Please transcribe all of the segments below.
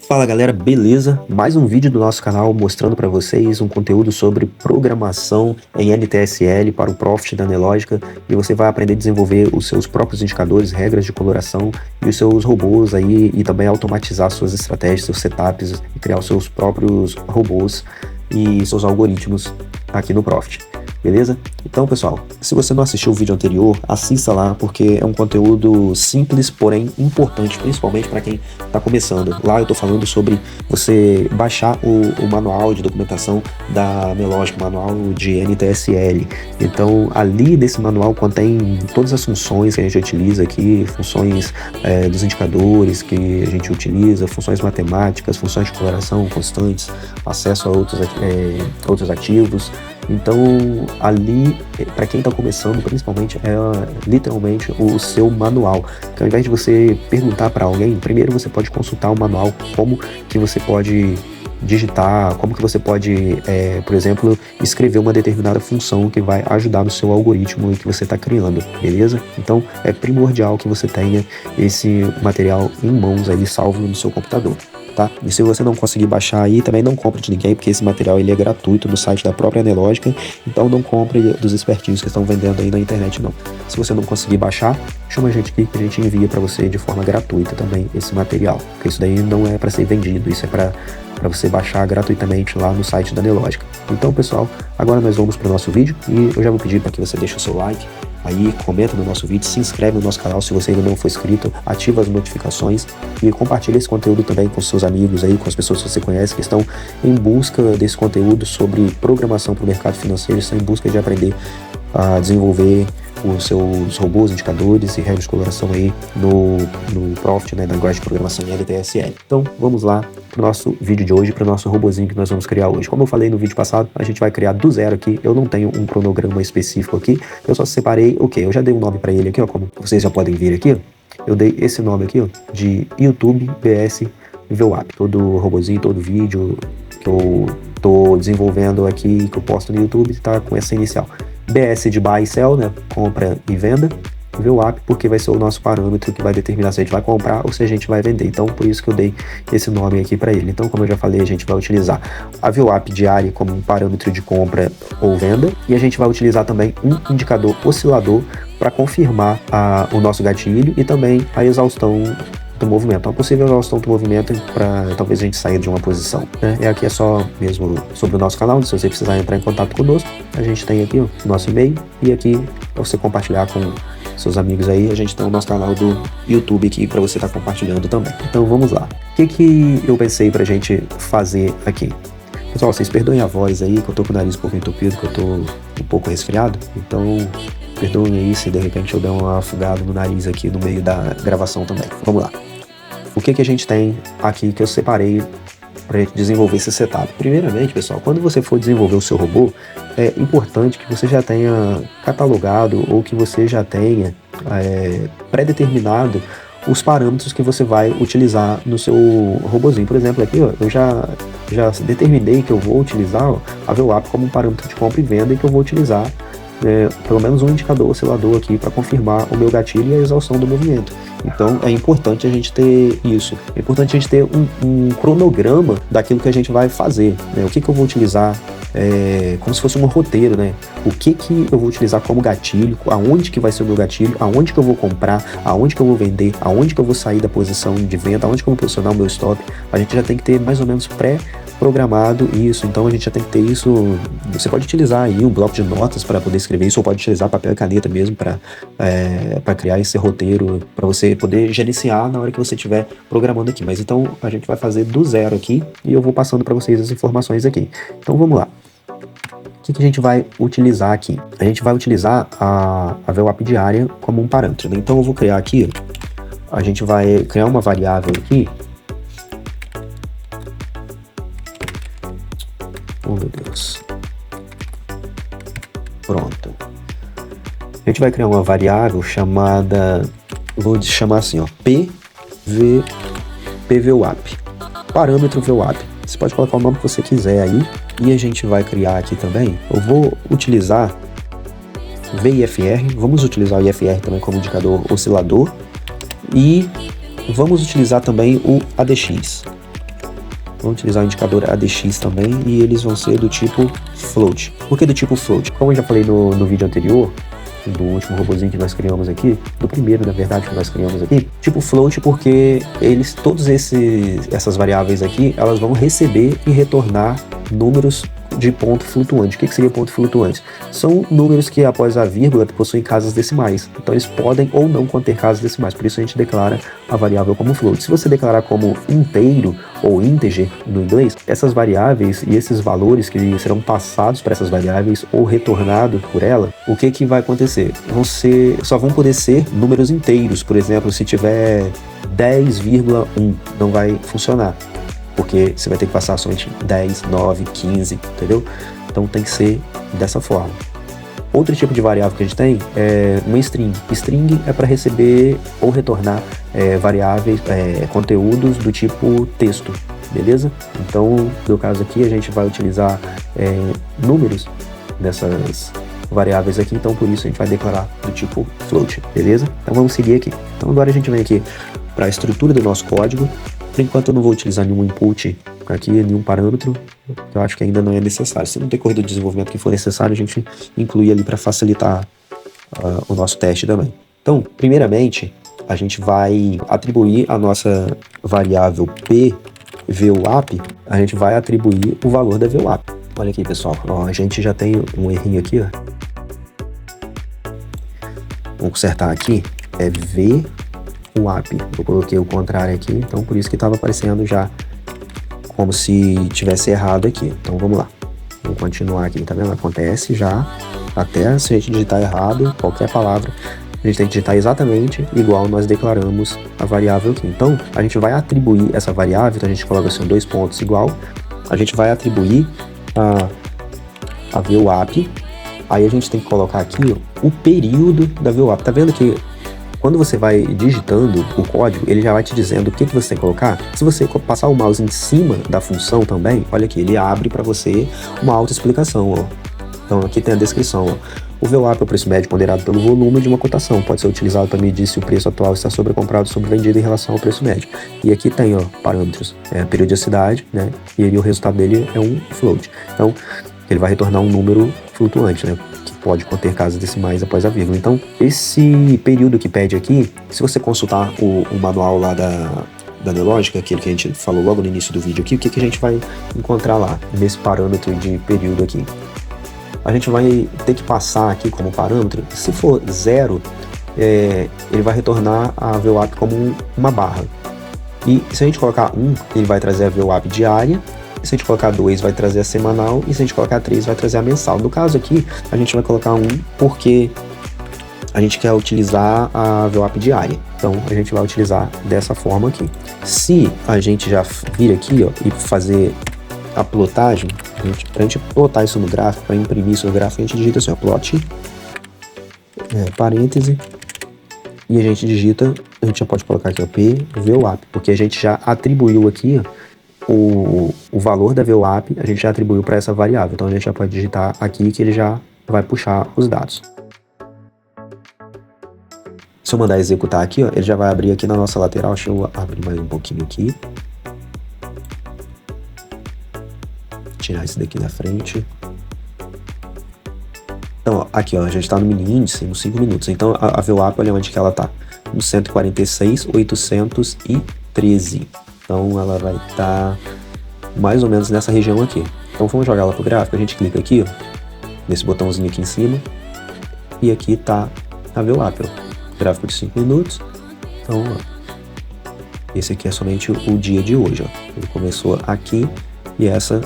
Fala galera, beleza? Mais um vídeo do nosso canal mostrando para vocês um conteúdo sobre programação em NTSL para o Profit da Nelogica, e você vai aprender a desenvolver os seus próprios indicadores, regras de coloração e os seus robôs aí, e também automatizar suas estratégias, seus setups e criar os seus próprios robôs e seus algoritmos aqui no Profit. Beleza? Então, pessoal, se você não assistiu o vídeo anterior, assista lá, porque é um conteúdo simples, porém importante, principalmente para quem está começando. Lá eu estou falando sobre você baixar o manual de documentação da Nelogica, manual de NTSL. Então, ali nesse manual contém todas as funções que a gente utiliza aqui, funções dos indicadores que a gente utiliza, funções matemáticas, funções de coloração constantes, acesso a outros ativos. Então, ali, para quem está começando, principalmente, é literalmente o seu manual. Então, ao invés de você perguntar para alguém, primeiro você pode consultar o manual, como que você pode digitar, como que você pode, por exemplo, escrever uma determinada função que vai ajudar no seu algoritmo que você está criando, beleza? Então, é primordial que você tenha esse material em mãos aí, salvo no seu computador. Tá? E se você não conseguir baixar aí, também não compre de ninguém, porque esse material ele é gratuito no site da própria Nelogica, então não compre dos espertinhos que estão vendendo aí na internet não. Se você não conseguir baixar, chama a gente aqui que a gente envia para você de forma gratuita também esse material, porque isso daí não é para ser vendido, isso é para você baixar gratuitamente lá no site da Nelogica. Então, pessoal, agora nós vamos para o nosso vídeo e eu já vou pedir para que você deixe o seu like aí, comenta no nosso vídeo, se inscreve no nosso canal se você ainda não for inscrito, ativa as notificações e compartilha esse conteúdo também com seus amigos aí, com as pessoas que você conhece que estão em busca desse conteúdo sobre programação para o mercado financeiro, estão em busca de aprender a desenvolver os seus robôs, indicadores e regras de coloração aí no Profit, né, na linguagem de programação em NTSL. Então, vamos lá para o nosso vídeo de hoje, para o nosso robozinho que nós vamos criar hoje. Como eu falei no vídeo passado, a gente vai criar do zero aqui, eu não tenho um cronograma específico aqui, eu só separei, eu já dei um nome para ele aqui, ó, como vocês já podem ver aqui, ó, eu dei esse nome aqui, ó, de YouTube BS VWAP. Todo robozinho, todo vídeo que eu tô desenvolvendo aqui, que eu posto no YouTube, tá com essa inicial. BS de Buy e Sell, né, compra e venda, VWAP, porque vai ser o nosso parâmetro que vai determinar se a gente vai comprar ou se a gente vai vender. Então, por isso que eu dei esse nome aqui para ele. Então, como eu já falei, a gente vai utilizar a VWAP diária como um parâmetro de compra ou venda, e a gente vai utilizar também um indicador oscilador para confirmar o nosso gatilho e também a exaustão do movimento, uma possível exaustão do movimento para talvez a gente saia de uma posição, né? E aqui é só mesmo sobre o nosso canal, se você precisar entrar em contato conosco, a gente tem aqui o nosso e-mail e aqui para você compartilhar com seus amigos aí, a gente tem o nosso canal do YouTube aqui para você estar compartilhando também. Então vamos lá. O que eu pensei pra gente fazer aqui? Pessoal, vocês perdoem a voz aí, que eu tô com o nariz um pouco entupido, que eu tô um pouco resfriado, então perdoem aí se de repente eu der uma afogada no nariz aqui no meio da gravação também. Vamos lá. O que a gente tem aqui que eu separei para desenvolver esse setup? Primeiramente, pessoal, quando você for desenvolver o seu robô, é importante que você já tenha catalogado ou que você já tenha pré-determinado os parâmetros que você vai utilizar no seu robozinho. Por exemplo, aqui ó, eu já determinei que eu vou utilizar a VWAP como um parâmetro de compra e venda e que eu vou utilizar pelo menos um indicador oscilador aqui para confirmar o meu gatilho e a exaustão do movimento. Então é importante a gente ter isso, é importante a gente ter um cronograma daquilo que a gente vai fazer, né? O que eu vou utilizar, como se fosse um roteiro, né? O que eu vou utilizar como gatilho, aonde que vai ser o meu gatilho, aonde que eu vou comprar, aonde que eu vou vender, aonde que eu vou sair da posição de venda, aonde que eu vou posicionar o meu stop. A gente já tem que ter mais ou menos pré-programado isso, então a gente já tem que ter isso. Você pode utilizar aí um bloco de notas para poder escrever isso, ou pode utilizar papel e caneta mesmo para criar esse roteiro, para você poder gerenciar na hora que você estiver programando aqui. Mas então a gente vai fazer do zero aqui e eu vou passando para vocês as informações aqui. Então vamos lá. O que a gente vai utilizar aqui? A gente vai utilizar a VWAP diária como um parâmetro, né? Então eu vou criar aqui, a gente vai criar uma variável aqui. Oh meu Deus. Pronto. A gente vai criar uma variável chamada, vou chamar assim, ó, PVWAP, parâmetro VWAP. Você pode colocar o nome que você quiser aí. E a gente vai criar aqui também, eu vou utilizar VIFR, vamos utilizar o IFR também como indicador oscilador. E vamos utilizar também o ADX. Vamos utilizar o indicador ADX também e eles vão ser do tipo float. Por que do tipo float? Como eu já falei no vídeo anterior, do último robozinho que nós criamos aqui, do primeiro, na verdade, que nós criamos aqui, tipo float porque todas essas variáveis aqui, elas vão receber e retornar números de ponto flutuante. O que seria ponto flutuante? São números que após a vírgula possuem casas decimais, então eles podem ou não conter casas decimais, por isso a gente declara a variável como float. Se você declarar como inteiro ou integer no inglês, essas variáveis e esses valores que serão passados para essas variáveis ou retornados por ela, o que vai acontecer? Só vão poder ser números inteiros. Por exemplo, se tiver 10,1, não vai funcionar, porque você vai ter que passar somente 10, 9, 15, entendeu? Então tem que ser dessa forma. Outro tipo de variável que a gente tem é uma string. String é para receber ou retornar variáveis, conteúdos do tipo texto, beleza? Então, no caso aqui, a gente vai utilizar números dessas variáveis aqui, então por isso a gente vai declarar do tipo float, beleza? Então vamos seguir aqui. Então agora a gente vem aqui para a estrutura do nosso código. Por enquanto eu não vou utilizar nenhum input aqui, nenhum parâmetro, que eu acho que ainda não é necessário. Se no decorrer do desenvolvimento que for necessário, a gente inclui ali para facilitar o nosso teste também. Então, primeiramente, a gente vai atribuir a nossa variável pVWAP, a gente vai atribuir o valor da VWAP. Olha aqui, pessoal, ó, a gente já tem um errinho aqui, ó. Vamos consertar aqui, é VWAP. Eu coloquei o contrário aqui, então por isso que estava aparecendo já como se tivesse errado aqui. Então vamos lá. Vamos continuar aqui, tá vendo? Acontece já, até se a gente digitar errado, qualquer palavra, a gente tem que digitar exatamente igual nós declaramos a variável aqui. Então a gente vai atribuir essa variável, então a gente coloca assim, 2 pontos igual, a gente vai atribuir a VWAP, aí a gente tem que colocar aqui ó, o período da VWAP. Tá vendo que quando você vai digitando o código, ele já vai te dizendo o que você tem que colocar. Se você passar o mouse em cima da função também, olha aqui, ele abre para você uma autoexplicação, ó. Então aqui tem a descrição, ó. O VWAP é o preço médio ponderado pelo volume de uma cotação. Pode ser utilizado para medir se o preço atual está sobrecomprado ou sobrevendido em relação ao preço médio. E aqui tem, ó, parâmetros, a periodicidade, né? E o resultado dele é um float. Então, ele vai retornar um número flutuante, né? Pode conter casas decimais após a vírgula. Então, esse período que pede aqui, se você consultar o manual lá da Nelogica, aquele que a gente falou logo no início do vídeo aqui, o que a gente vai encontrar lá, nesse parâmetro de período aqui? A gente vai ter que passar aqui como parâmetro, se for 0, ele vai retornar a VWAP como uma barra. E se a gente colocar 1, ele vai trazer a VWAP diária. Se a gente colocar 2, vai trazer a semanal, e se a gente colocar 3, vai trazer a mensal. No caso aqui, a gente vai colocar 1 porque a gente quer utilizar a VWAP diária. Então, a gente vai utilizar dessa forma aqui. Se a gente já vir aqui ó, e fazer a plotagem, pra gente plotar isso no gráfico, para imprimir isso no gráfico, a gente digita assim, ó, plot, parêntese, e a gente digita, a gente já pode colocar aqui, ó, pVWAP, porque a gente já atribuiu aqui, ó, o valor da VWAP, a gente já atribuiu para essa variável. Então a gente já pode digitar aqui que ele já vai puxar os dados. Se eu mandar executar aqui, ó, ele já vai abrir aqui na nossa lateral. Deixa eu abrir mais um pouquinho aqui. Tirar esse daqui da frente. Então, ó, aqui ó, a gente está no mini índice nos 5 minutos. Então a VWAP, olha onde que ela está. No 146.813. Então ela vai estar mais ou menos nessa região aqui. Então vamos jogar ela pro gráfico, a gente clica aqui, ó, nesse botãozinho aqui em cima, e aqui tá a VWAP, ó, gráfico de 5 minutos. Então, ó, esse aqui é somente o dia de hoje, ó. Ele começou aqui e essa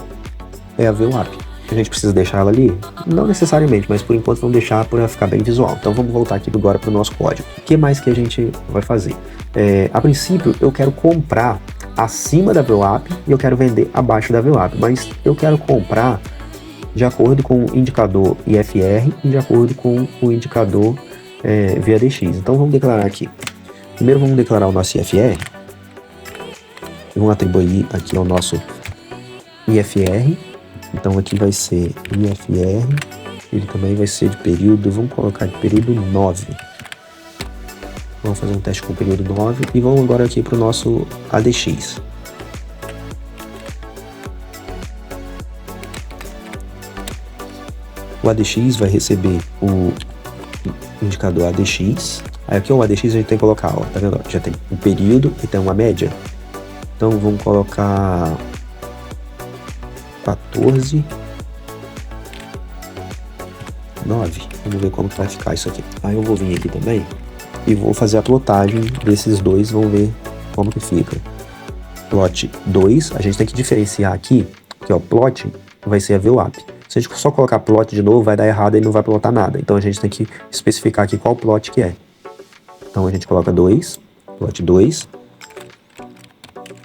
é a VWAP. A gente precisa deixar ela ali? Não necessariamente, mas por enquanto vamos deixar para ficar bem visual. Então vamos voltar aqui agora para o nosso código. O que mais que a gente vai fazer? A princípio eu quero comprar acima da VWAP e eu quero vender abaixo da VWAP, mas eu quero comprar de acordo com o indicador IFR e de acordo com o indicador VADX. Então vamos declarar aqui. Primeiro vamos declarar o nosso IFR. Vamos atribuir aqui ao nosso IFR. Então aqui vai ser IFR, ele também vai ser de período, vamos colocar de período 9. Vamos fazer um teste com o período 9 e vamos agora aqui para o nosso ADX. O ADX vai receber o indicador ADX. Aí aqui o ADX a gente tem que colocar, ó, tá vendo? Já tem um período e tem uma média. Então vamos colocar 14, 9. Vamos ver como vai ficar isso aqui. Aí eu vou vir aqui também e vou fazer a plotagem desses dois, vamos ver como que fica. Plot 2, a gente tem que diferenciar aqui, que ó, plot vai ser a VWAP. Se a gente só colocar plot de novo, vai dar errado e não vai plotar nada. Então a gente tem que especificar aqui qual plot que é. Então a gente coloca 2, plot 2,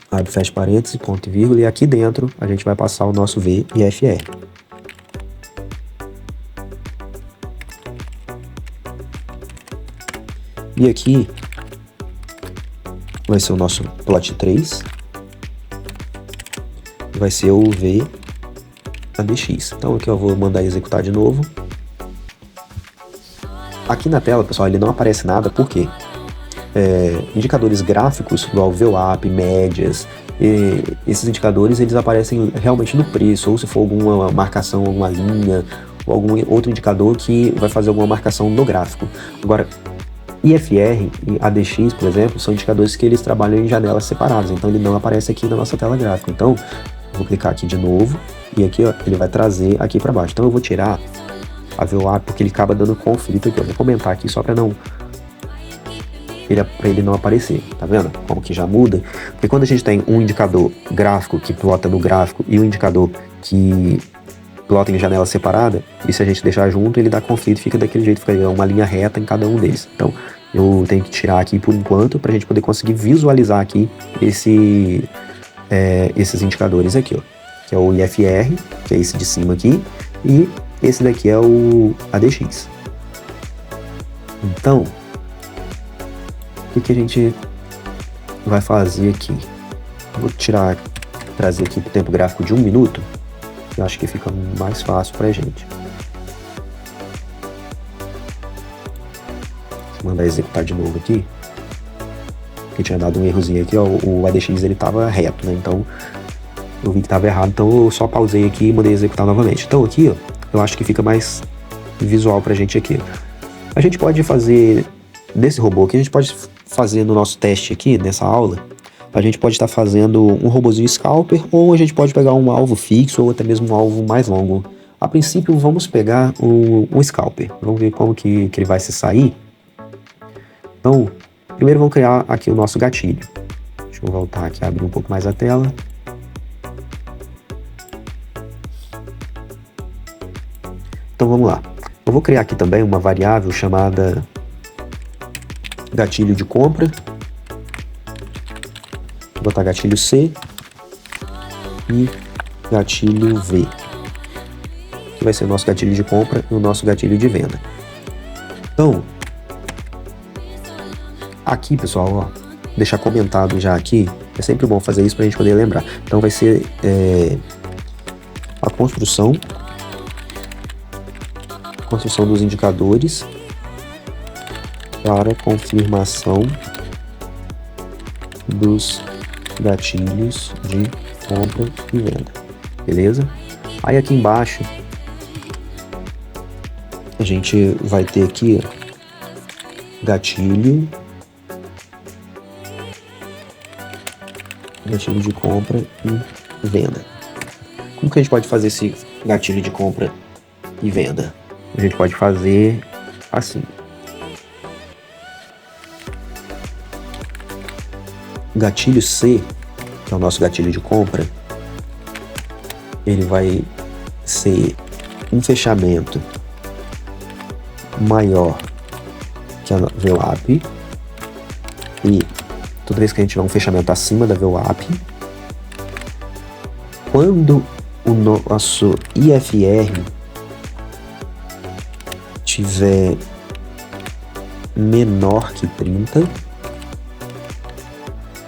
abre, fecha parênteses, ponto e vírgula, e aqui dentro a gente vai passar o nosso V e FR. E aqui vai ser o nosso plot 3, vai ser o V ADX. Então aqui eu vou mandar executar de novo. Aqui na tela, pessoal, ele não aparece nada, por quê? Indicadores gráficos, igual VWAP, médias, esses indicadores eles aparecem realmente no preço, ou se for alguma marcação, alguma linha, ou algum outro indicador que vai fazer alguma marcação no gráfico. Agora, IFR e ADX, por exemplo, são indicadores que eles trabalham em janelas separadas, então ele não aparece aqui na nossa tela gráfica. Então, eu vou clicar aqui de novo, e aqui ó, ele vai trazer aqui para baixo. Então eu vou tirar a VWAP, porque ele acaba dando conflito aqui. Eu vou comentar aqui só para ele não aparecer, tá vendo? Como que já muda? Porque quando a gente tem um indicador gráfico que plota no gráfico e um indicador que plota em janela separada, e se a gente deixar junto, ele dá conflito, fica daquele jeito, fica uma linha reta em cada um deles. Então, eu tenho que tirar aqui por enquanto, pra gente poder conseguir visualizar aqui esses indicadores aqui, ó. Que é o IFR, que é esse de cima aqui, e esse daqui é o ADX. Então, o que a gente vai fazer aqui? Vou trazer aqui para o tempo gráfico de 1 minuto. Eu acho que fica mais fácil para a gente. Deixa eu mandar executar de novo aqui. Porque tinha dado um errozinho aqui, ó. O ADX ele estava reto, né? Então eu vi que estava errado, então eu só pausei aqui e mandei executar novamente. Então aqui, ó, eu acho que fica mais visual para a gente aqui. A gente pode fazer desse robô aqui, a gente pode fazer no nosso teste aqui, nessa aula, a gente pode estar fazendo um robozinho scalper, ou a gente pode pegar um alvo fixo, ou até mesmo um alvo mais longo. A princípio, vamos pegar um scalper. Vamos ver como que ele vai se sair. Então, primeiro vamos criar aqui o nosso gatilho. Deixa eu voltar aqui, abrir um pouco mais a tela. Então vamos lá. Eu vou criar aqui também uma variável chamada gatilho de compra. Vou botar gatilho C e gatilho V, que vai ser o nosso gatilho de compra e o nosso gatilho de venda. Então, aqui, pessoal, ó, deixar comentado já aqui, é sempre bom fazer isso para a gente poder lembrar. Então vai ser a construção dos indicadores para confirmação dos gatilhos de compra e venda, beleza? Aí aqui embaixo a gente vai ter aqui gatilho de compra e venda. Como que a gente pode fazer esse gatilho de compra e venda? A gente pode fazer assim. Gatilho C, que é o nosso gatilho de compra, ele vai ser um fechamento maior que a VWAP, e toda vez que a gente tiver um fechamento acima da VWAP, quando o nosso IFR tiver menor que 30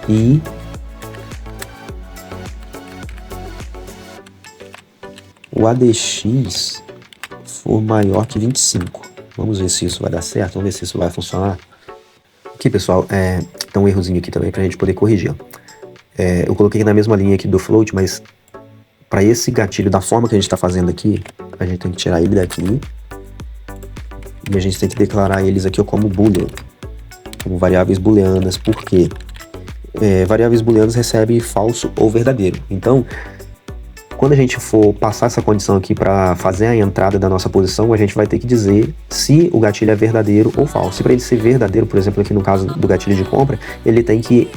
e o ADX for maior que 25. Vamos ver se isso vai dar certo, vamos ver se isso vai funcionar. Aqui, pessoal, tem um errozinho aqui também pra gente poder corrigir. Eu coloquei na mesma linha aqui do float, mas para esse gatilho, da forma que a gente está fazendo aqui, a gente tem que tirar ele daqui. E a gente tem que declarar eles aqui como boolean, como variáveis booleanas. Por quê? Variáveis booleanas recebem falso ou verdadeiro. Então, quando a gente for passar essa condição aqui para fazer a entrada da nossa posição, a gente vai ter que dizer se o gatilho é verdadeiro ou falso. E para ele ser verdadeiro, por exemplo, aqui no caso do gatilho de compra, ele tem que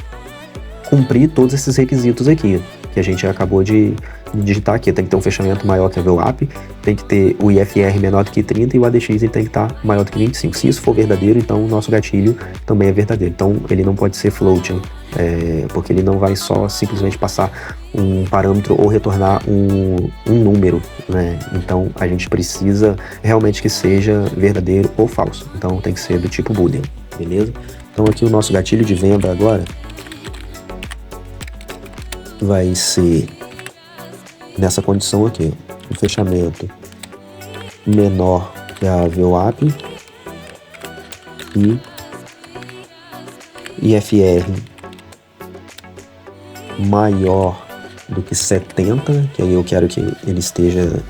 cumprir todos esses requisitos aqui, que a gente acabou de digitar aqui. Tem que ter um fechamento maior que a VWAP, tem que ter o IFR menor do que 30 e o ADX ele tem que estar maior do que 25. Se isso for verdadeiro, então o nosso gatilho também é verdadeiro. Então ele não pode ser floating, porque ele não vai só simplesmente passar um parâmetro ou retornar um número, né? Então a gente precisa realmente que seja verdadeiro ou falso. Então tem que ser do tipo boolean, beleza? Então aqui o nosso gatilho de venda agora vai ser nessa condição aqui, o fechamento menor que a VWAP e IFR maior do que 70, que aí eu quero que ele esteja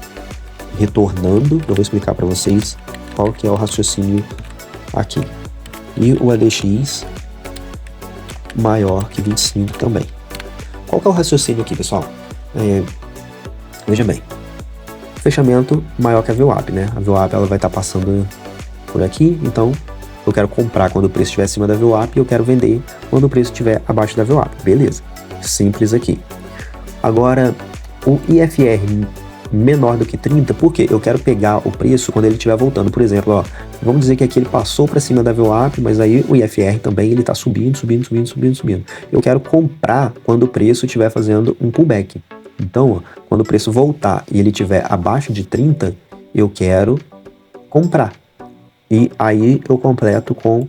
retornando. Eu vou explicar para vocês qual que é o raciocínio aqui. E o ADX maior que 25 também. Qual que é o raciocínio aqui, pessoal? Veja bem, fechamento maior que a VWAP, né? A VWAP ela vai estar passando por aqui, então eu quero comprar quando o preço estiver acima da VWAP e eu quero vender quando o preço estiver abaixo da VWAP. Beleza, simples aqui. Agora, o IFR menor do que 30, porque eu quero pegar o preço quando ele estiver voltando. Por exemplo, ó, vamos dizer que aqui ele passou para cima da VWAP, mas aí o IFR também ele está subindo. Eu quero comprar quando o preço estiver fazendo um pullback. Então, ó, quando o preço voltar e ele estiver abaixo de 30, eu quero comprar. E aí eu completo com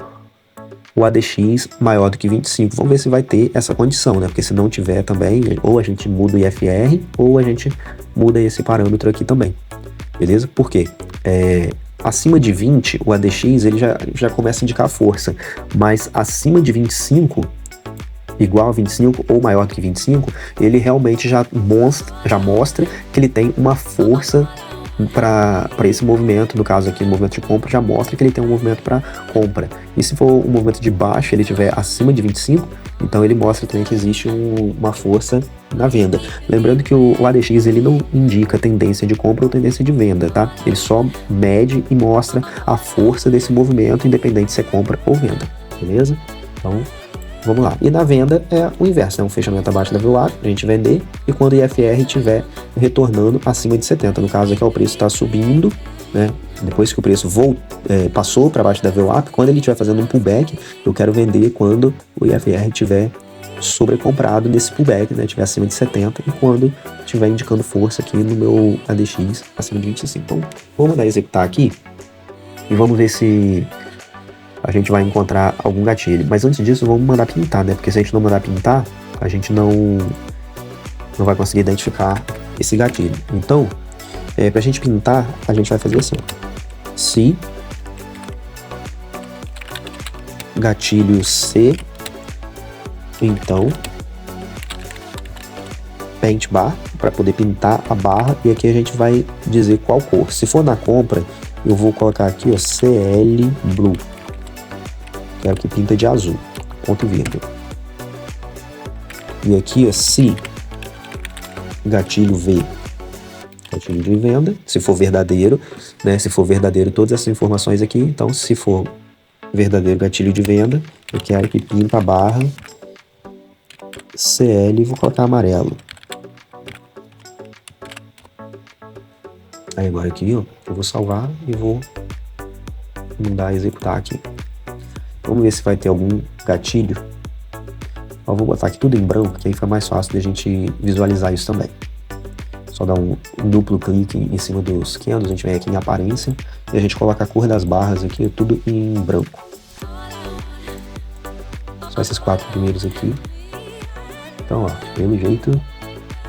o ADX maior do que 25. Vamos ver se vai ter essa condição, né? Porque se não tiver também, ou a gente muda o IFR, ou a gente muda esse parâmetro aqui também. Beleza? Por quê? Acima de 20, o ADX ele já começa a indicar força. Mas acima de 25, igual a 25 ou maior do que 25, ele realmente já mostra que ele tem uma força para esse movimento. No caso aqui, o movimento de compra já mostra que ele tem um movimento para compra. E se for um movimento de baixo, ele estiver acima de 25, então ele mostra também que existe uma força na venda. Lembrando que o ADX ele não indica tendência de compra ou tendência de venda, tá? Ele só mede e mostra a força desse movimento, independente se é compra ou venda, beleza? Então, vamos lá. E na venda é o inverso, né? Um fechamento abaixo da VWAP para a gente vender, e quando o IFR estiver retornando acima de 70. No caso aqui, o preço está subindo, né? Depois que o preço passou para baixo da VWAP, quando ele estiver fazendo um pullback, eu quero vender quando o IFR estiver sobrecomprado nesse pullback, né? Estiver acima de 70, e quando estiver indicando força aqui no meu ADX acima de 25. Então, vou mandar executar aqui e vamos ver se a gente vai encontrar algum gatilho. Mas antes disso, vamos mandar pintar, né? Porque se a gente não mandar pintar, a gente não vai conseguir identificar esse gatilho. Então, pra gente pintar, a gente vai fazer assim. Se gatilho C, então paint bar, para poder pintar a barra, e aqui a gente vai dizer qual cor. Se for na compra, eu vou colocar aqui, ó, CL Blue. Quero que pinta de azul, ponto e vírgula. E aqui, ó, se gatilho V, gatilho de venda, se for verdadeiro, né? Se for verdadeiro, todas essas informações aqui. Então, se for verdadeiro gatilho de venda, eu quero que pinta a barra CL, vou colocar amarelo. Aí agora aqui, ó, eu vou salvar e vou mandar executar aqui. Vamos ver se vai ter algum gatilho. Eu vou botar aqui tudo em branco, que aí fica mais fácil de a gente visualizar isso também. Só dar um duplo clique em cima dos candles, a gente vem aqui em aparência e a gente coloca a cor das barras aqui, tudo em branco. Só esses 4 primeiros aqui. Então, ó, pelo jeito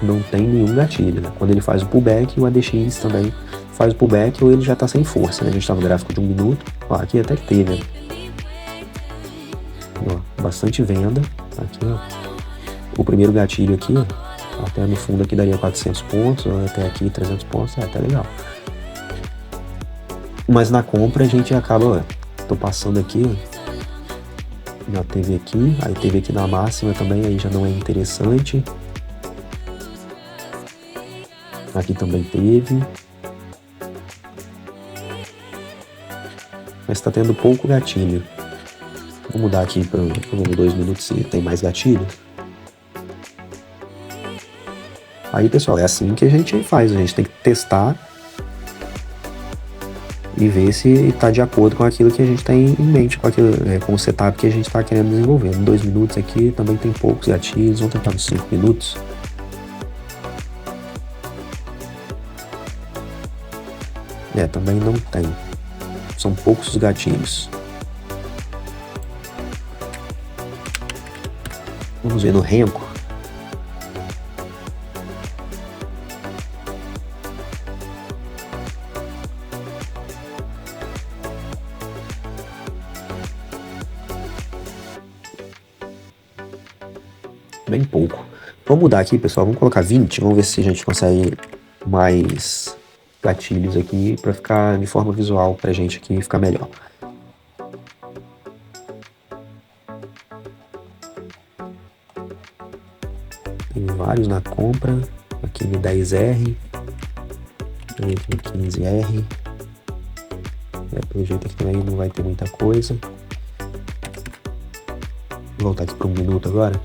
não tem nenhum gatilho, né? Quando ele faz o pullback, o ADX também faz o pullback, ou ele já tá sem força, né? A gente tá no gráfico de 1 minuto. Ó, aqui até que teve, né? Ó, bastante venda. Aqui, ó. O primeiro gatilho aqui, ó, até no fundo aqui daria 400 pontos, até aqui 300 pontos, até legal. Mas na compra a gente acaba, tô passando aqui, já teve aqui, aí teve aqui na máxima também, aí já não é interessante. Aqui também teve. Mas tá tendo pouco gatilho. Vou mudar aqui para 2 minutos se tem mais gatilho. Aí, pessoal, é assim que a gente faz. A gente tem que testar e ver se está de acordo com aquilo que a gente tem em mente, com o setup que a gente está querendo desenvolver. Em 2 minutos aqui também tem poucos gatilhos. Vamos tentar nos 5 minutos. Também não tem. São poucos os gatilhos. Vamos ver no Renko. Bem pouco. Vamos mudar aqui, pessoal. Vamos colocar 20. Vamos ver se a gente consegue mais gatilhos aqui para ficar de forma visual pra gente aqui ficar melhor. Tem vários na compra. Aqui no 10R. Tem aqui no 15R. Pelo jeito aqui também não vai ter muita coisa. Vou voltar aqui para 1 minuto agora.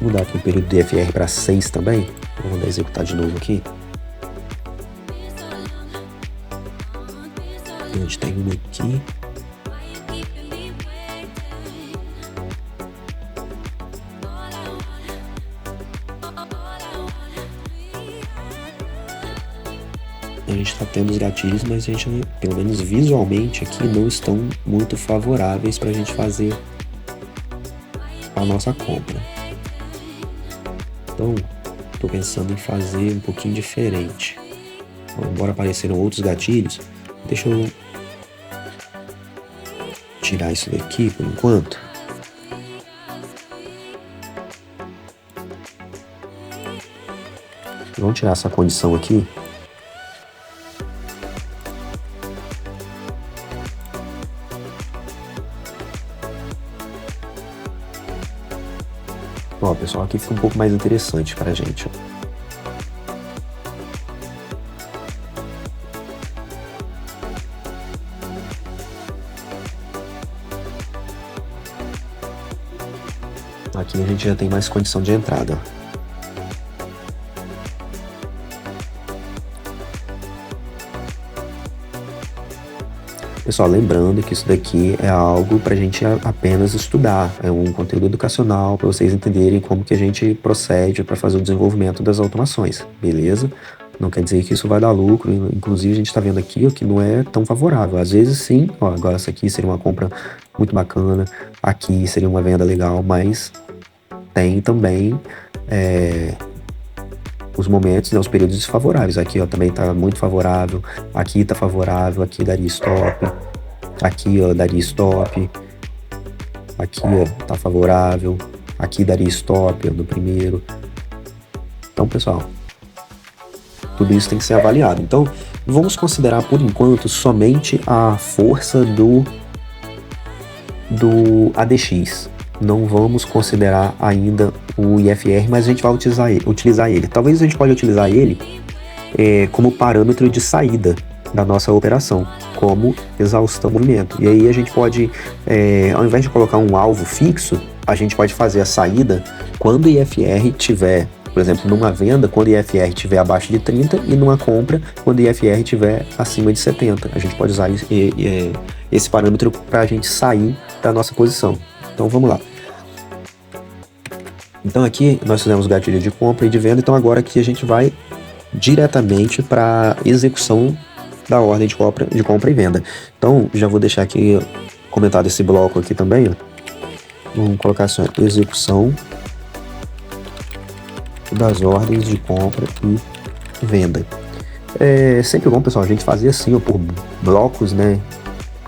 Vou mudar aqui o período de FR para 6 também. Vamos executar de novo aqui. A gente tem um aqui. A gente está tendo os gatilhos, mas a gente, pelo menos visualmente aqui, não estão muito favoráveis para a gente fazer a nossa compra. Então, estou pensando em fazer um pouquinho diferente. Embora apareceram outros gatilhos, deixa eu tirar isso daqui por enquanto. Vamos tirar essa condição aqui. Ó, pessoal, aqui fica um pouco mais interessante pra gente. Aqui a gente já tem mais condição de entrada. Pessoal, lembrando que isso daqui é algo para a gente apenas estudar, é um conteúdo educacional para vocês entenderem como que a gente procede para fazer o desenvolvimento das automações, beleza? Não quer dizer que isso vai dar lucro, inclusive a gente está vendo aqui ó, que não é tão favorável, às vezes sim, ó, agora essa aqui seria uma compra muito bacana, aqui seria uma venda legal, mas tem também os momentos, né, os períodos desfavoráveis. Aqui ó, também está muito favorável, aqui está favorável, aqui daria stop, aqui ó, daria stop, aqui ó, tá favorável, aqui daria stop ó, no primeiro. Então, pessoal, tudo isso tem que ser avaliado. Então, vamos considerar por enquanto somente a força do ADX. Não vamos considerar ainda o IFR, mas a gente vai utilizar ele. Talvez a gente pode utilizar ele como parâmetro de saída da nossa operação, como exaustão movimento. E aí a gente pode, ao invés de colocar um alvo fixo, a gente pode fazer a saída quando o IFR tiver, por exemplo, numa venda, quando o IFR estiver abaixo de 30 e numa compra, quando o IFR estiver acima de 70. A gente pode usar esse parâmetro para a gente sair da nossa posição. Então vamos lá. Então aqui nós fizemos o gatilho de compra e de venda, então agora aqui a gente vai diretamente para execução da ordem de compra e venda. Então já vou deixar aqui comentado esse bloco aqui também, ó. Vamos colocar assim, ó, execução das ordens de compra e venda. É sempre bom, pessoal, a gente fazer assim, ó, por blocos, né?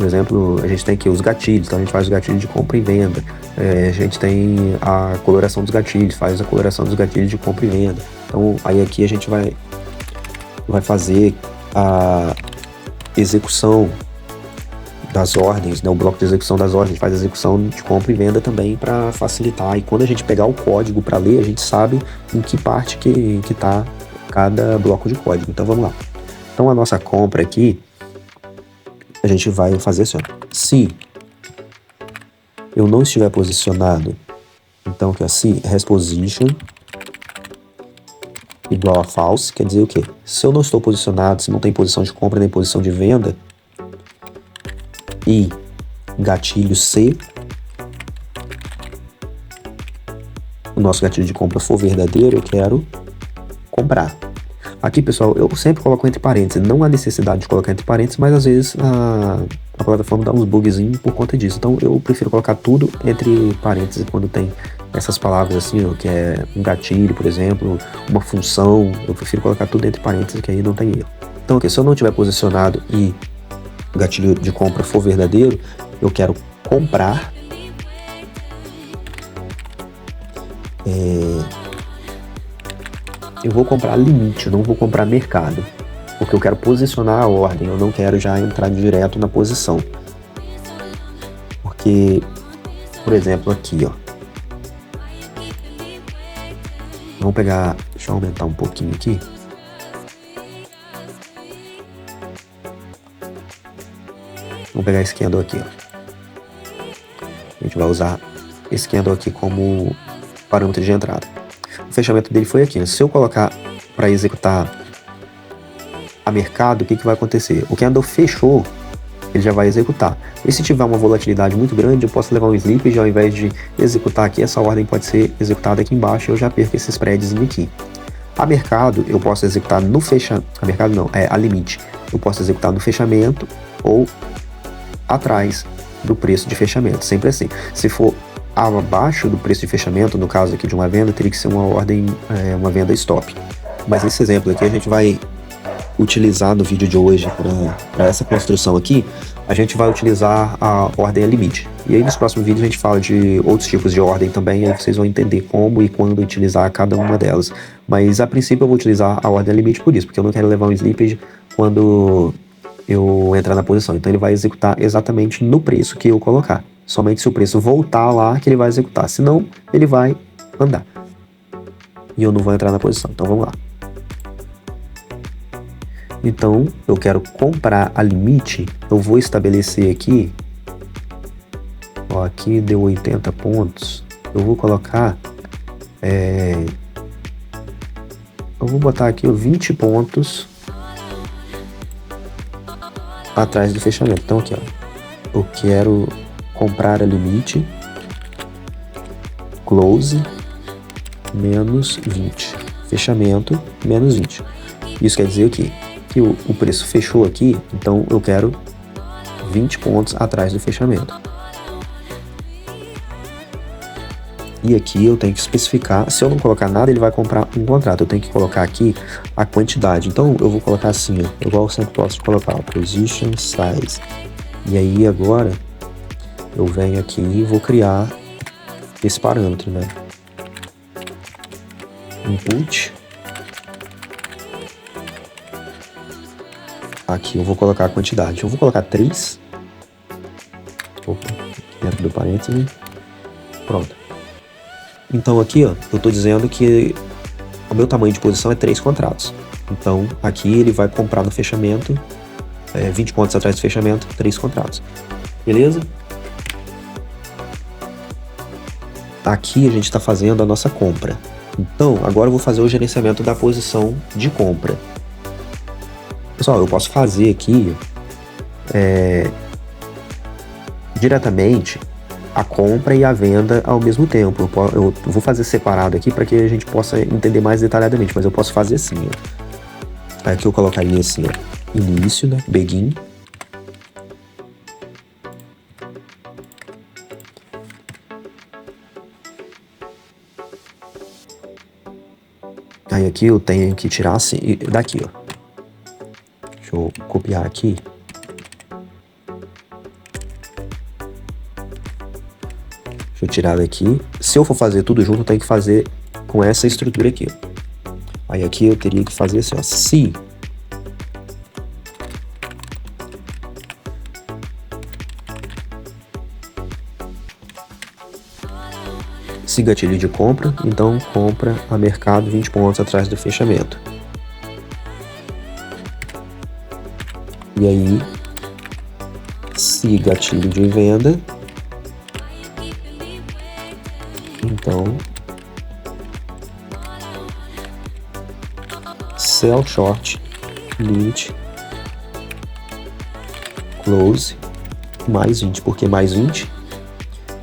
Por exemplo, a gente tem aqui os gatilhos, então a gente faz o gatilho de compra e venda. A gente tem a coloração dos gatilhos, faz a coloração dos gatilhos de compra e venda. Então aí aqui a gente vai fazer a execução das ordens, né? O bloco de execução das ordens faz a execução de compra e venda também para facilitar. E quando a gente pegar o código para ler, a gente sabe em que parte que está cada bloco de código. Então vamos lá. Então a nossa compra aqui, a gente vai fazer assim, ó. Se eu não estiver posicionado, então aqui ó, se resposition igual a false, quer dizer o quê? Se eu não estou posicionado, se não tem posição de compra nem posição de venda, e gatilho C, o nosso gatilho de compra for verdadeiro, eu quero comprar. Aqui, pessoal, eu sempre coloco entre parênteses. Não há necessidade de colocar entre parênteses, mas às vezes a plataforma dá uns bugzinhos por conta disso. Então eu prefiro colocar tudo entre parênteses quando tem essas palavras assim, ó, que é um gatilho, por exemplo, uma função. Eu prefiro colocar tudo entre parênteses, que aí não tem erro. Então aqui, se eu não tiver posicionado e o gatilho de compra for verdadeiro, eu quero comprar. Eu vou comprar limite, eu não vou comprar mercado, porque eu quero posicionar a ordem, eu não quero já entrar direto na posição. Porque, por exemplo, aqui, ó. Vamos pegar, deixa eu aumentar um pouquinho aqui. Vamos pegar esse candle aqui, ó. A gente vai usar esse candle aqui como parâmetro de entrada. O fechamento dele foi aqui, né? Se eu colocar para executar a mercado, o que vai acontecer? O candle fechou, ele já vai executar. E se tiver uma volatilidade muito grande, eu posso levar um slippage, ao invés de executar aqui, essa ordem pode ser executada aqui embaixo e eu já perco esse spreadzinho aqui. A mercado, eu posso executar no fechamento, a mercado não, a limite, eu posso executar no fechamento ou atrás do preço de fechamento, sempre assim. Se for abaixo do preço de fechamento, no caso aqui de uma venda, teria que ser uma ordem, uma venda stop. Mas nesse exemplo aqui a gente vai utilizar no vídeo de hoje, para essa construção aqui, a gente vai utilizar a ordem a limite. E aí nos próximos vídeos a gente fala de outros tipos de ordem também, aí vocês vão entender como e quando utilizar cada uma delas. Mas a princípio eu vou utilizar a ordem a limite por isso, porque eu não quero levar um slippage quando eu entrar na posição. Então ele vai executar exatamente no preço que eu colocar. Somente se o preço voltar lá que ele vai executar, senão ele vai andar. E eu não vou entrar na posição, então vamos lá. Então, eu quero comprar a limite, eu vou estabelecer aqui, ó, aqui deu 80 pontos, eu vou colocar, eu vou botar aqui 20 pontos atrás do fechamento. Então aqui, ó, eu quero comprar a limite, close, menos 20, fechamento, menos 20. Isso quer dizer o quê? Que o preço fechou aqui, então eu quero 20 pontos atrás do fechamento. E aqui eu tenho que especificar, se eu não colocar nada, ele vai comprar um contrato. Eu tenho que colocar aqui a quantidade. Então eu vou colocar assim, ó, igual eu sempre posso colocar, ó, position size. E aí agora eu venho aqui e vou criar esse parâmetro, né? Input. Aqui eu vou colocar a quantidade. Eu vou colocar 3. Opa, dentro do parênteses. Pronto. Então aqui, ó, eu estou dizendo que o meu tamanho de posição é 3 contratos. Então aqui ele vai comprar no fechamento, 20 pontos atrás do fechamento, 3 contratos. Beleza? Aqui a gente está fazendo a nossa compra. Então agora eu vou fazer o gerenciamento da posição de compra. Pessoal, eu posso fazer aqui diretamente a compra e a venda ao mesmo tempo. Eu vou fazer separado aqui para que a gente possa entender mais detalhadamente, mas eu posso fazer assim, ó. Aqui eu colocaria assim, ó, início, né, begin. Aí aqui eu tenho que tirar assim, daqui, ó. Deixa eu copiar aqui. Deixa eu tirar daqui. Se eu for fazer tudo junto, eu tenho que fazer com essa estrutura aqui. Aí aqui eu teria que fazer assim, ó. Se gatilho de compra, então compra a mercado 20 pontos atrás do fechamento. E aí, se gatilho de venda, então sell short, limit, close, mais 20. Por que mais 20?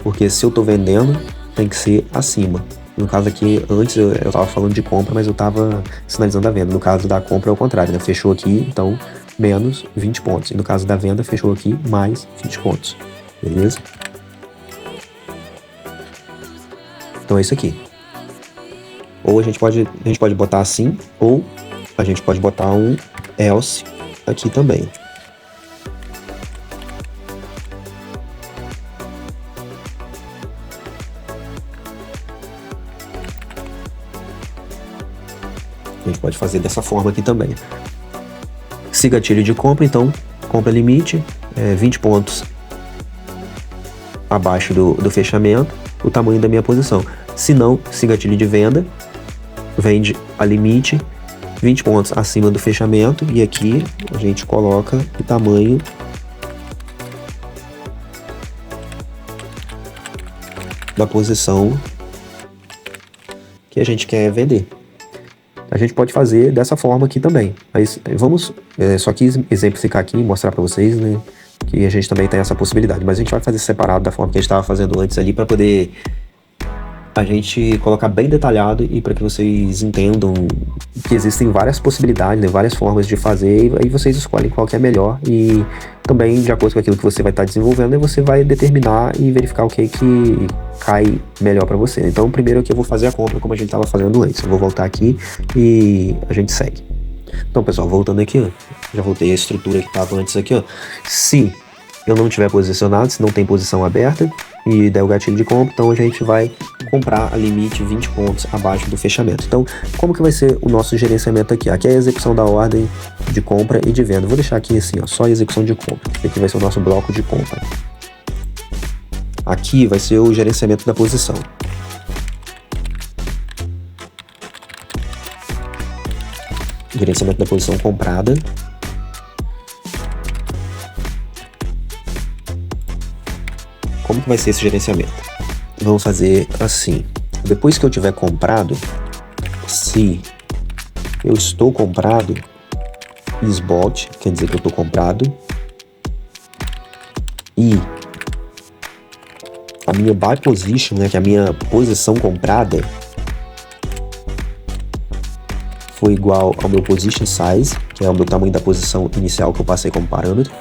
Porque se eu tô vendendo, tem que ser acima. No caso aqui, antes eu tava falando de compra, mas eu tava sinalizando a venda. No caso da compra é o contrário, né? Fechou aqui, então menos 20 pontos. E no caso da venda, fechou aqui, mais 20 pontos. Beleza? Então é isso aqui. Ou a gente pode botar assim, ou a gente pode botar um else aqui também. A gente pode fazer dessa forma aqui também. Se gatilho de compra, então compra limite, 20 pontos abaixo do fechamento, o tamanho da minha posição. Se não, se gatilho de venda, vende a limite, 20 pontos acima do fechamento, e aqui a gente coloca o tamanho da posição que a gente quer vender. A gente pode fazer dessa forma aqui também. Mas vamos só quis exemplificar aqui e mostrar para vocês, né, que a gente também tem essa possibilidade. Mas a gente vai fazer separado da forma que a gente estava fazendo antes ali, para poder a gente colocar bem detalhado e para que vocês entendam que existem várias possibilidades, né, várias formas de fazer, e aí vocês escolhem qual que é melhor, e também de acordo com aquilo que você vai estar desenvolvendo, você vai determinar e verificar o que cai melhor para você. Então primeiro aqui eu vou fazer a compra como a gente estava fazendo antes. Eu vou voltar aqui e a gente segue. Então pessoal, voltando aqui, ó, já voltei a estrutura que estava antes aqui, ó. Se eu não tiver posicionado, se não tem posição aberta e der o gatilho de compra, então a gente vai comprar a limite 20 pontos abaixo do fechamento. Então, como que vai ser o nosso gerenciamento aqui? Aqui é a execução da ordem de compra e de venda. Vou deixar aqui assim, ó, só a execução de compra. Aqui vai ser o nosso bloco de compra. Aqui vai ser o gerenciamento da posição. Gerenciamento da posição comprada. Como que vai ser esse gerenciamento? Vamos fazer assim. Depois que eu tiver comprado, se eu estou comprado, is bought, quer dizer que eu estou comprado, e a minha buy position, né, que é a minha posição comprada, foi igual ao meu position size, que é o meu tamanho da posição inicial que eu passei como parâmetro.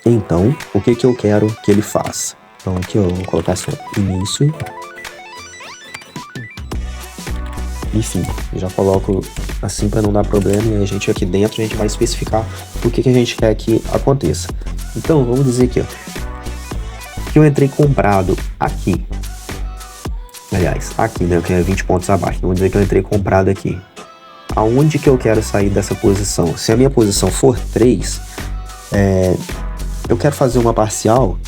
Então, o que eu quero que ele faça? Então aqui eu vou colocar assim, início. Enfim, já coloco assim para não dar problema, e a gente aqui dentro a gente vai especificar o que a gente quer que aconteça. Então vamos dizer aqui, ó, que eu entrei comprado aqui. Aliás, aqui, né, que é 20 pontos abaixo. Vamos dizer que eu entrei comprado aqui. Aonde que eu quero sair dessa posição? Se a minha posição for 3, eu quero fazer uma parcial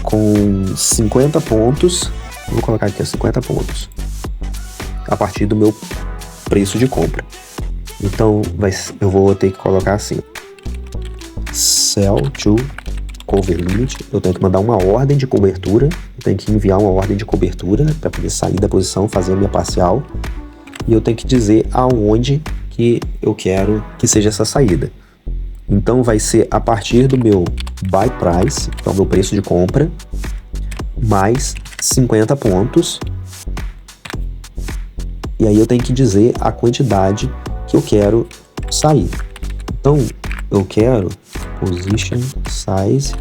com 50 pontos. Vou colocar aqui 50 pontos a partir do meu preço de compra. Então eu vou ter que colocar assim: sell to cover limit. Eu tenho que mandar uma ordem de cobertura. Eu tenho que enviar uma ordem de cobertura para poder sair da posição, fazer a minha parcial. E eu tenho que dizer aonde que eu quero que seja essa saída. Então vai ser a partir do meu buy price, que é o meu preço de compra, mais 50 pontos. E aí eu tenho que dizer a quantidade que eu quero sair. Então eu quero position size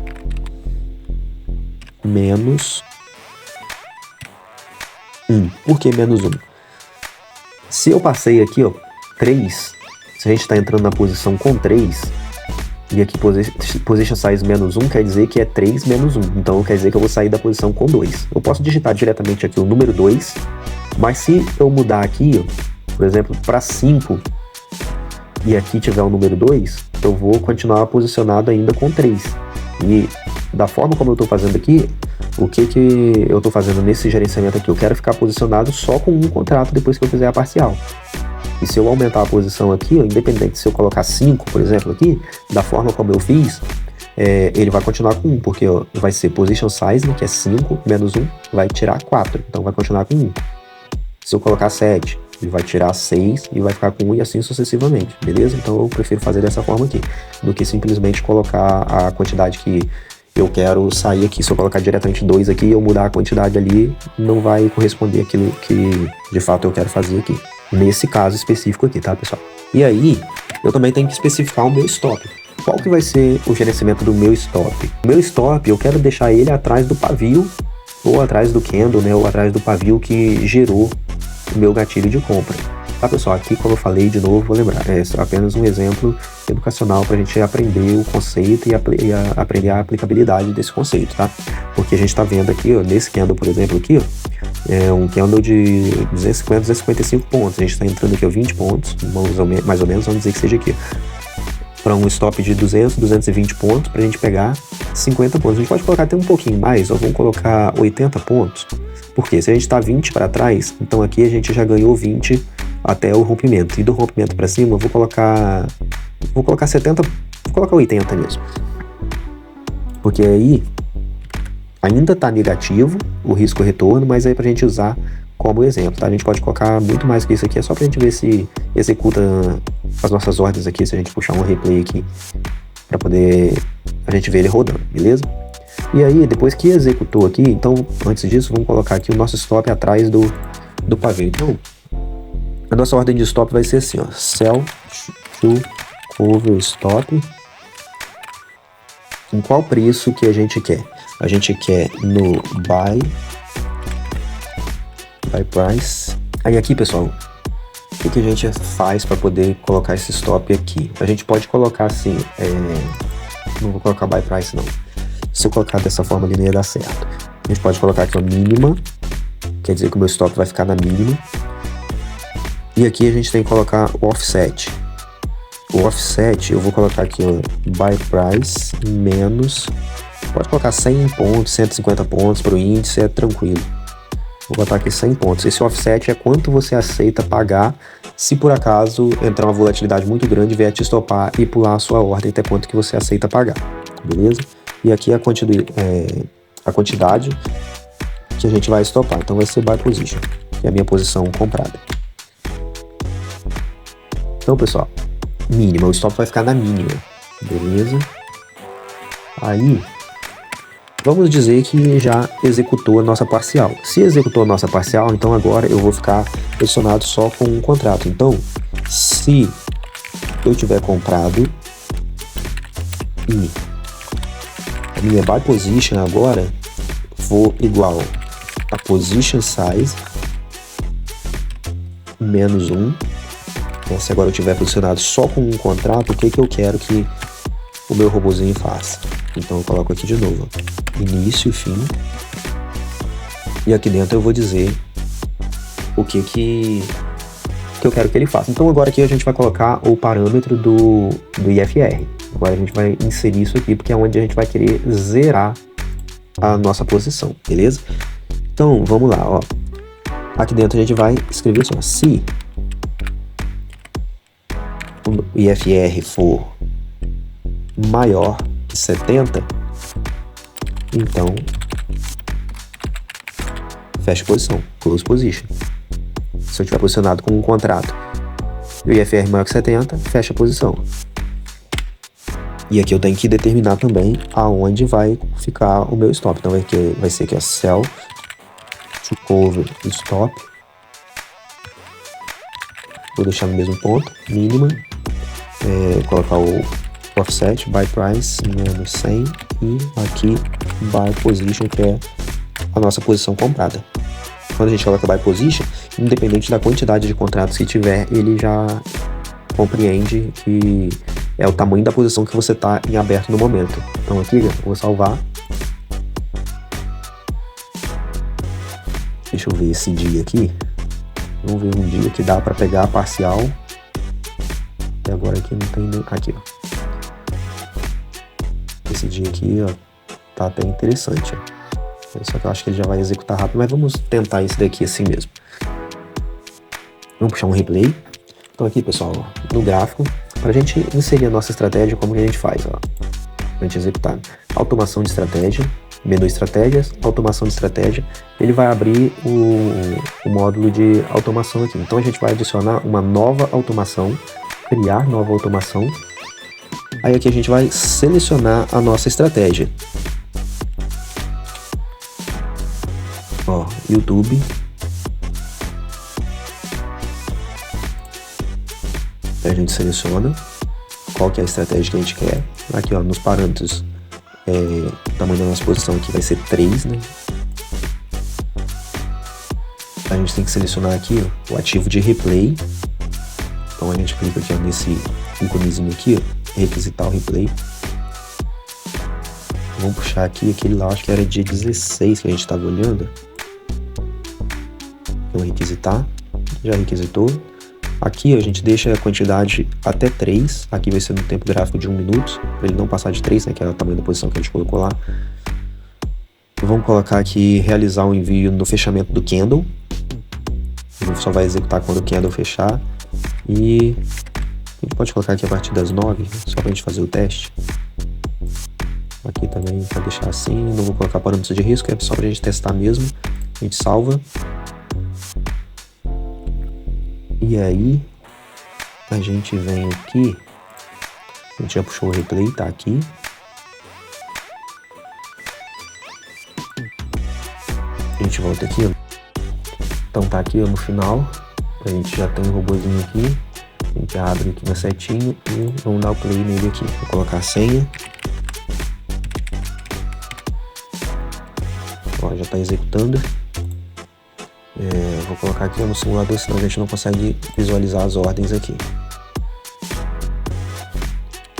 menos 1. Por que menos 1? Se eu passei aqui, ó, 3, se a gente está entrando na posição com 3, E aqui position size -1 quer dizer que é 3 menos 1. Então quer dizer que eu vou sair da posição com 2. Eu posso digitar diretamente aqui o número 2, mas se eu mudar aqui, por exemplo, para 5, e aqui tiver o número 2, eu vou continuar posicionado ainda com 3. E da forma como eu estou fazendo aqui, o que eu estou fazendo nesse gerenciamento aqui? Eu quero ficar posicionado só com um contrato depois que eu fizer a parcial. E se eu aumentar a posição aqui, independente se eu colocar 5, por exemplo, aqui, da forma como eu fiz, ele vai continuar com 1, porque vai ser position size, né, que é 5 menos 1, vai tirar 4, então vai continuar com 1. Se eu colocar 7, ele vai tirar 6 e vai ficar com 1 e assim sucessivamente, beleza? Então eu prefiro fazer dessa forma aqui, do que simplesmente colocar a quantidade que eu quero sair aqui. Se eu colocar diretamente 2 aqui e eu mudar a quantidade ali, não vai corresponder àquilo que de fato eu quero fazer aqui. Nesse caso específico aqui, tá, pessoal? E aí, eu também tenho que especificar o meu stop. Qual que vai ser o gerenciamento do meu stop? O meu stop, eu quero deixar ele atrás do pavio, ou atrás do candle, né, ou atrás do pavio que gerou o meu gatilho de compra. Tá, pessoal? Aqui, como eu falei, de novo, vou lembrar, é apenas um exemplo educacional para a gente aprender o conceito e aprender a aplicabilidade desse conceito, tá? Porque a gente está vendo aqui, ó, nesse candle, por exemplo, aqui, ó, é um candle de 250, 255 pontos. A gente está entrando aqui a 20 pontos, mais ou menos, vamos dizer que seja aqui, para um stop de 200, 220 pontos, para a gente pegar 50 pontos. A gente pode colocar até um pouquinho mais, ó, vamos colocar 80 pontos. Porque se a gente está 20 para trás, então aqui a gente já ganhou 20 até o rompimento. E do rompimento para cima, eu vou colocar 70, vou colocar 80 mesmo. Porque aí ainda está negativo o risco-retorno, mas aí para a gente usar como exemplo, tá? A gente pode colocar muito mais que isso aqui, é só para a gente ver se executa as nossas ordens aqui, se a gente puxar um replay aqui, para poder a gente ver ele rodando, beleza? E aí, depois que executou aqui, então, antes disso, vamos colocar aqui o nosso stop atrás do pavio. Então, a nossa ordem de stop vai ser assim, ó, sell to cover stop. Em qual preço que a gente quer? A gente quer no buy price. Aí aqui, pessoal, o que a gente faz para poder colocar esse stop aqui? A gente pode colocar assim, não vou colocar buy price não. Se eu colocar dessa forma ali não ia dar certo. A gente pode colocar aqui a mínima, quer dizer que o meu stop vai ficar na mínima. E aqui a gente tem que colocar o offset. O offset eu vou colocar aqui, ó, buy price menos, pode colocar 100 pontos, 150 pontos para o índice, é tranquilo. Vou botar aqui 100 pontos. Esse offset é quanto você aceita pagar se por acaso entrar uma volatilidade muito grande, vier te estopar e pular a sua ordem até quanto que você aceita pagar, beleza? E aqui a quantidade que a gente vai estopar. Então vai ser buy position, que é a minha posição comprada. Então, pessoal, mínima, o stop vai ficar na mínima, beleza? Aí, vamos dizer que já executou a nossa parcial. Se executou a nossa parcial, então agora eu vou ficar posicionado só com um contrato. Então, se eu tiver comprado e a minha buy position agora for igual a position size menos 1, se agora eu tiver posicionado só com um contrato, o que eu quero que o meu robozinho faça? Então eu coloco aqui de novo, início e fim, e aqui dentro eu vou dizer o que eu quero que ele faça. Então agora aqui a gente vai colocar o parâmetro do IFR. Agora a gente vai inserir isso aqui, porque é onde a gente vai querer zerar a nossa posição, beleza? Então vamos lá, ó. Aqui dentro a gente vai escrever assim, ó, se o IFR for maior que 70, então fecha posição, close position. Se eu tiver posicionado com um contrato e o IFR maior que 70, fecha a posição. E aqui eu tenho que determinar também aonde vai ficar o meu stop. Então vai ser aqui, ó, sell to cover stop. Vou deixar no mesmo ponto, mínima. Colocar o offset, buy price menos 100 e aqui buy position, que é a nossa posição comprada. Quando a gente coloca buy position, independente da quantidade de contratos que tiver, ele já compreende que é o tamanho da posição que você está em aberto no momento. Então aqui eu vou salvar. Deixa eu ver esse dia aqui. Vamos ver um dia que dá para pegar a parcial. E agora aqui não tem nem... Aqui, ó. Esse dia aqui, ó, tá até interessante, ó. Só que eu acho que ele já vai executar rápido, mas vamos tentar esse daqui assim mesmo. Vamos puxar um replay. Então aqui, pessoal, no gráfico, para a gente inserir a nossa estratégia, como que a gente faz, ó? Pra gente executar. Automação de estratégia, menu estratégias, automação de estratégia. Ele vai abrir o módulo de automação aqui. Então a gente vai adicionar uma nova automação, criar nova automação. Aí aqui a gente vai selecionar a nossa estratégia. Ó, YouTube. Aí a gente seleciona qual que é a estratégia que a gente quer. Aqui, ó, nos parâmetros, o tamanho da nossa posição aqui vai ser 3, né? A gente tem que selecionar aqui, ó, o ativo de replay. Então a gente clica aqui, ó, nesse íconezinho aqui, ó, requisitar o replay. Vamos puxar aqui aquele lá, acho que era dia 16 que a gente estava olhando. Vamos requisitar, já requisitou. Aqui a gente deixa a quantidade até 3, aqui vai ser no tempo gráfico de 1 minuto, para ele não passar de 3, né, que é o tamanho da posição que a gente colocou lá. Vamos colocar aqui, realizar o envio no fechamento do candle. Ele só vai executar quando o candle fechar. E a gente pode colocar aqui a partir das 9, só para a gente fazer o teste. Aqui também para deixar assim, não vou colocar parâmetros de risco, é só para a gente testar mesmo. A gente salva. E aí, a gente vem aqui, a gente já puxou o replay, tá aqui. A gente volta aqui, ó. Então tá aqui, ó, no final, a gente já tem um robôzinho aqui. A gente abre aqui na setinha e vamos dar o play nele aqui. Vou colocar a senha. Ó, já tá executando. Vou colocar aqui no simulador, senão a gente não consegue visualizar as ordens aqui.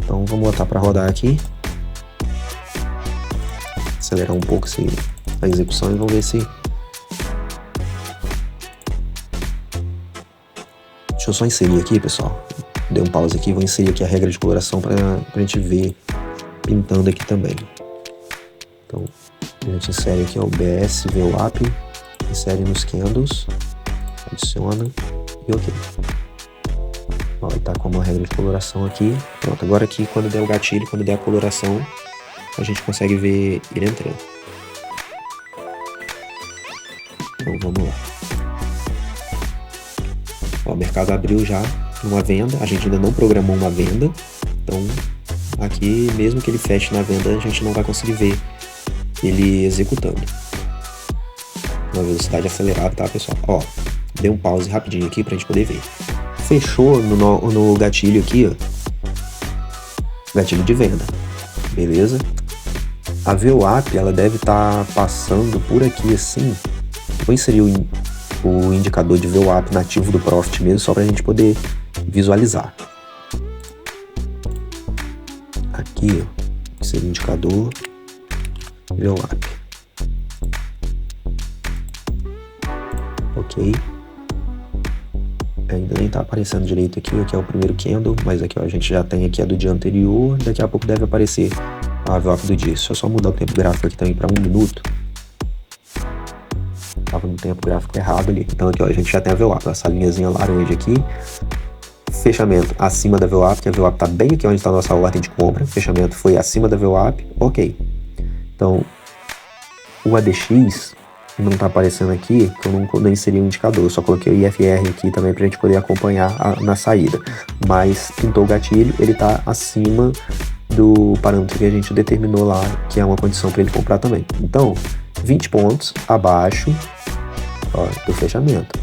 Então vamos botar para rodar aqui. Acelerar um pouco a execução e vamos ver se... Deixa eu só inserir aqui, pessoal. Dei um pause aqui, vou inserir aqui a regra de coloração para a gente ver pintando aqui também. Então a gente insere aqui, ó, o BS VWAP. Insere nos candles, adiciona e ok. Ó, ele tá com uma regra de coloração aqui. Pronto, agora aqui quando der o gatilho, quando der a coloração, a gente consegue ver ele entrando. Então vamos lá. Ó, o mercado abriu já uma venda, a gente ainda não programou uma venda. Então aqui, mesmo que ele feche na venda, a gente não vai conseguir ver ele executando. Uma velocidade acelerada, tá, pessoal? Ó, dei um pause rapidinho aqui pra gente poder ver. Fechou no gatilho aqui, ó. Gatilho de venda. Beleza? A VWAP, ela deve estar passando por aqui assim. Vou inserir o indicador de VWAP nativo do Profit mesmo, só pra gente poder visualizar. Aqui, ó. Inserir o indicador VWAP. Ok. Ainda nem tá aparecendo direito aqui, aqui é o primeiro candle, mas aqui, ó, a gente já tem aqui a do dia anterior, daqui a pouco deve aparecer a VWAP do dia. Deixa eu só mudar o tempo gráfico aqui também para 1 minuto. Tava no tempo gráfico errado ali. Então aqui, ó, a gente já tem a VWAP, essa linhazinha laranja aqui. Fechamento acima da VWAP, que a VWAP tá bem aqui onde está a nossa ordem de compra. Fechamento foi acima da VWAP, ok. Então, o ADX... não tá aparecendo aqui, que eu não inseri o indicador, eu só coloquei o IFR aqui também pra gente poder acompanhar na saída. Mas pintou o gatilho, ele tá acima do parâmetro que a gente determinou lá, que é uma condição para ele comprar também. Então, 20 pontos abaixo, ó, do fechamento.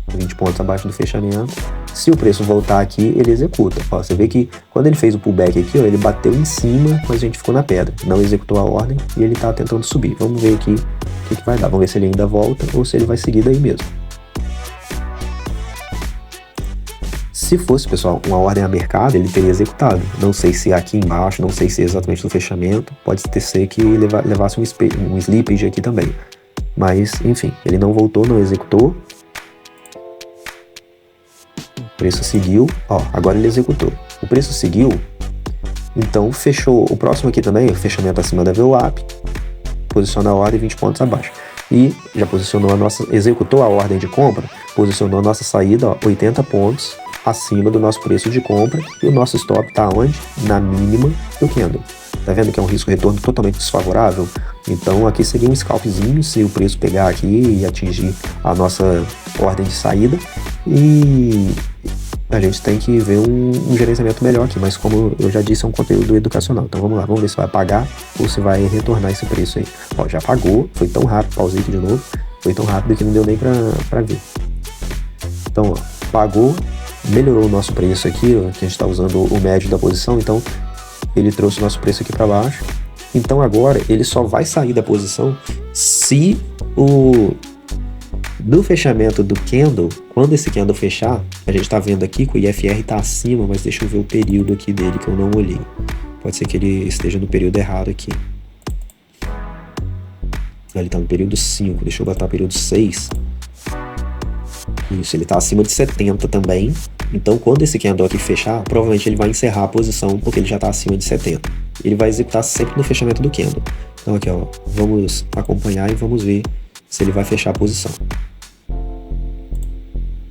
20 pontos abaixo do fechamento. Se o preço voltar aqui, ele executa. Ó, você vê que quando ele fez o pullback aqui, ó, ele bateu em cima, mas a gente ficou na pedra. Não executou a ordem e ele tá tentando subir. Vamos ver aqui o que vai dar. Vamos ver se ele ainda volta ou se ele vai seguir daí mesmo. Se fosse, pessoal, uma ordem a mercado, ele teria executado. Não sei se aqui embaixo, não sei se exatamente no fechamento, pode ser que levasse um slippage aqui também. Mas, enfim, ele não voltou, não executou. O preço seguiu, ó, agora ele executou. O preço seguiu, então fechou. O próximo aqui também, o fechamento acima da VWAP, posiciona a ordem 20 pontos abaixo. E já posicionou executou a ordem de compra, posicionou a nossa saída, ó, 80 pontos acima do nosso preço de compra, e o nosso stop tá onde? Na mínima do candle. Tá vendo que é um risco-retorno totalmente desfavorável? Então aqui seria um scalpzinho se o preço pegar aqui e atingir a nossa ordem de saída, e a gente tem que ver um gerenciamento melhor aqui, mas como eu já disse, é um conteúdo educacional. Então vamos lá, vamos ver se vai pagar ou se vai retornar esse preço aí. Ó, já pagou, foi tão rápido, pausei aqui de novo, foi tão rápido que não deu nem pra ver. Então, ó, pagou, melhorou o nosso preço aqui, ó, que a gente está usando o médio da posição, então ele trouxe o nosso preço aqui para baixo. Então agora ele só vai sair da posição se no fechamento do candle, quando esse candle fechar, a gente está vendo aqui que o IFR está acima, mas deixa eu ver o período aqui dele que eu não olhei. Pode ser que ele esteja no período errado aqui. Ele está no período 5, deixa eu botar o período 6. Isso, ele está acima de 70 também. Então quando esse candle aqui fechar, provavelmente ele vai encerrar a posição, porque ele já está acima de 70. Ele vai executar sempre no fechamento do candle. Então aqui, ó, vamos acompanhar e vamos ver se ele vai fechar a posição.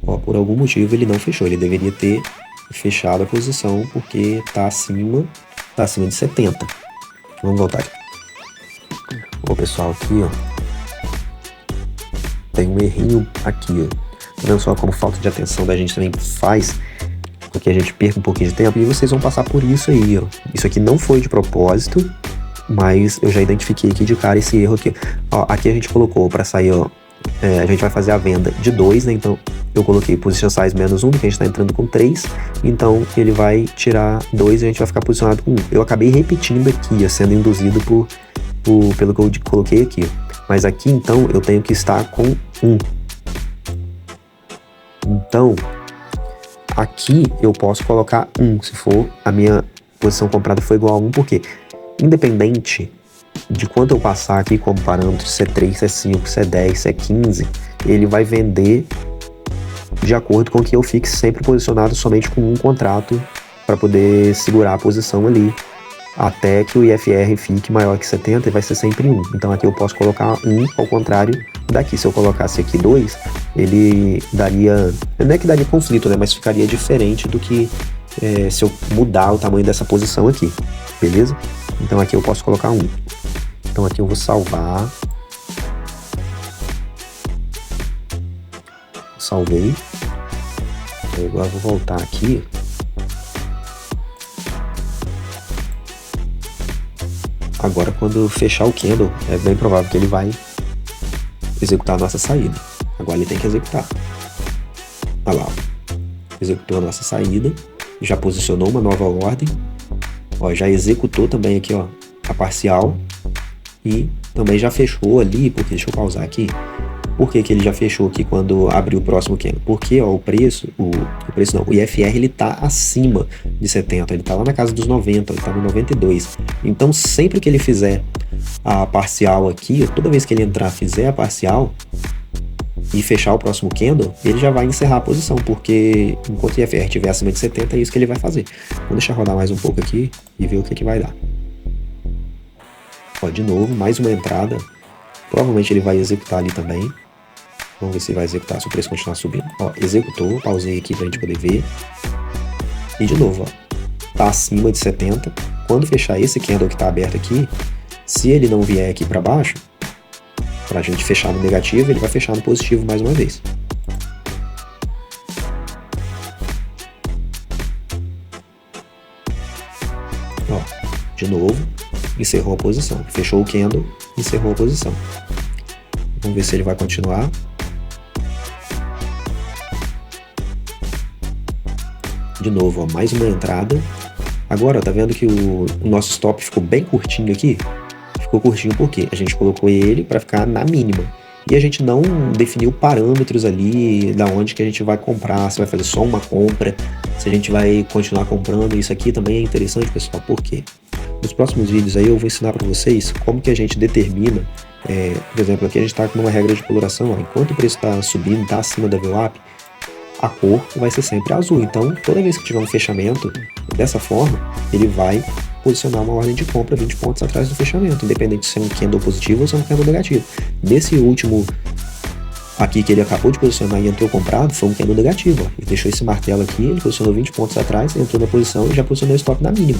Ó, por algum motivo ele não fechou, ele deveria ter fechado a posição porque tá acima de 70. Vamos voltar aqui. Ó, pessoal, aqui, ó, tem um errinho aqui, ó. Tá vendo só como falta de atenção da gente também faz com que a gente perca um pouquinho de tempo, e vocês vão passar por isso aí, ó. Isso aqui não foi de propósito, mas eu já identifiquei aqui de cara esse erro aqui. Ó, aqui a gente colocou para sair, ó, a gente vai fazer a venda de 2, né? Então eu coloquei position size menos 1, porque a gente está entrando com 3, então ele vai tirar 2 e a gente vai ficar posicionado com 1. Eu acabei repetindo aqui, ó, sendo induzido pelo que eu coloquei aqui. Mas aqui então eu tenho que estar com 1. Então aqui eu posso colocar 1 se for a minha posição comprada for igual a 1, porque independente de quanto eu passar aqui como parâmetro, se é 3, se é 5, se é 10, se é 15, ele vai vender de acordo com que eu fique sempre posicionado somente com um contrato para poder segurar a posição ali, até que o IFR fique maior que 70 e vai ser sempre 1. Então aqui eu posso colocar 1, ao contrário daqui. Se eu colocasse aqui 2, ele daria, não é que daria conflito, né, mas ficaria diferente do que se eu mudar o tamanho dessa posição aqui, beleza? Então aqui eu posso colocar 1. Então aqui eu vou salvar. Salvei. Agora eu vou voltar aqui. Agora quando fechar o candle, é bem provável que ele vai executar a nossa saída. Agora ele tem que executar. Olha lá, ó. Executou a nossa saída. Já posicionou uma nova ordem. Ó, já executou também aqui, ó, a parcial. E também já fechou ali, porque deixa eu pausar aqui. Por que ele já fechou aqui quando abriu o próximo candle? Porque, ó, o IFR ele tá acima de 70, ele tá lá na casa dos 90, ele tá no 92. Então sempre que ele fizer a parcial aqui, toda vez que ele entrar, fizer a parcial e fechar o próximo candle, ele já vai encerrar a posição, porque enquanto o IFR estiver acima de 70, é isso que ele vai fazer. Vou deixar rodar mais um pouco aqui e ver o que vai dar. Ó, de novo, mais uma entrada. Provavelmente ele vai executar ali também. Vamos ver se vai executar, se o preço continuar subindo. Ó, executou, pausei aqui pra gente poder ver. E de novo, ó, tá acima de 70. Quando fechar esse candle que tá aberto aqui, se ele não vier aqui pra baixo, pra gente fechar no negativo, ele vai fechar no positivo mais uma vez. Ó, de novo, encerrou a posição. Fechou o candle, encerrou a posição. Vamos ver se ele vai continuar. De novo, ó, mais uma entrada. Agora, ó, tá vendo que o nosso stop ficou bem curtinho aqui? Ficou curtinho porque a gente colocou ele para ficar na mínima. E a gente não definiu parâmetros ali da onde que a gente vai comprar, se vai fazer só uma compra se a gente vai continuar comprando. Isso aqui também é interessante, pessoal, porque nos próximos vídeos aí eu vou ensinar para vocês como que a gente determina, por exemplo, aqui a gente está com uma regra de coloração, ó, enquanto o preço está subindo, está acima da VWAP, a cor vai ser sempre azul. Então, toda vez que tiver um fechamento dessa forma, ele vai posicionar uma ordem de compra 20 pontos atrás do fechamento, independente se é um candle positivo ou se é um candle negativo. Nesse último aqui que ele acabou de posicionar e entrou comprado, foi um candle negativo. Ó. Ele deixou esse martelo aqui, ele posicionou 20 pontos atrás, entrou na posição e já posicionou o stop na mínima.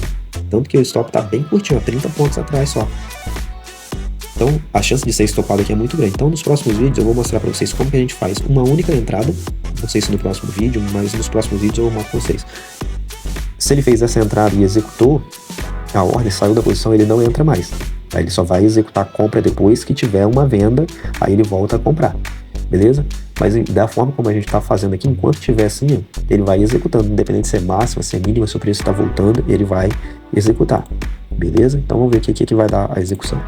Tanto que o stop está bem curtinho, ó, 30 pontos atrás só. Então, a chance de ser estopado aqui é muito grande. Então, nos próximos vídeos eu vou mostrar para vocês como que a gente faz uma única entrada. Não sei se no próximo vídeo, mas nos próximos vídeos eu vou mostrar para vocês. Se ele fez essa entrada e executou, a ordem saiu da posição, ele não entra mais. Aí ele só vai executar a compra depois que tiver uma venda, aí ele volta a comprar. Beleza? Mas da forma como a gente está fazendo aqui, enquanto tiver assim, ele vai executando, independente se é máxima, se é mínima, se o preço está voltando, ele vai executar. Beleza? Então vamos ver aqui o que vai dar a execução.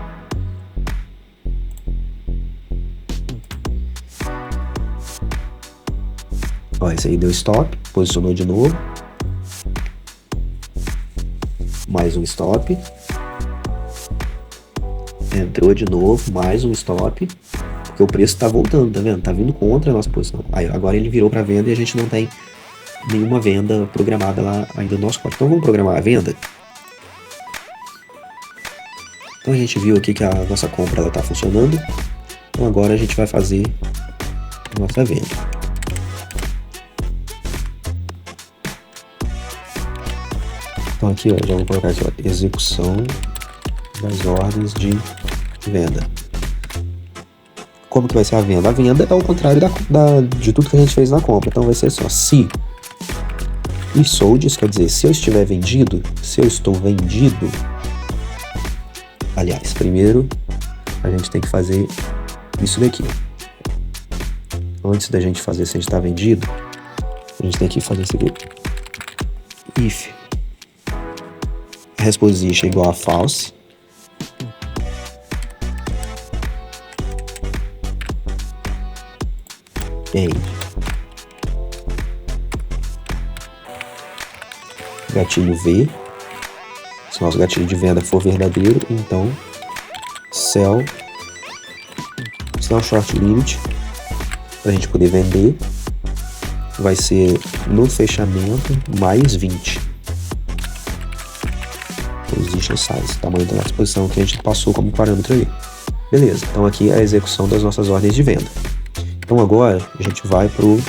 Ó, esse aí deu stop, posicionou de novo. Mais um stop. Entrou de novo, mais um stop. Porque o preço tá voltando, tá vendo? Tá vindo contra a nossa posição. Aí agora ele virou para venda e a gente não tem nenhuma venda programada lá ainda no nosso código. Então vamos programar a venda. Então a gente viu aqui que a nossa compra ela tá funcionando. Então agora a gente vai fazer a nossa venda. Então aqui, ó, já vou colocar aqui, ó, execução das ordens de venda. Como que vai ser a venda? A venda é o contrário de tudo que a gente fez na compra. Então vai ser só se e sold, isso quer dizer, se eu estiver vendido, se eu estou vendido. Aliás, primeiro a gente tem que fazer isso daqui. Antes da gente fazer se a gente está vendido, a gente tem que fazer isso aqui. If resposition igual a false. End. Gatilho V. Se o nosso gatilho de venda for verdadeiro, então sell short limit para a gente poder vender vai ser no fechamento mais 20. Position size, tamanho da nossa posição que a gente passou como parâmetro ali. Beleza, então aqui é a execução das nossas ordens de venda. Então agora a gente vai para o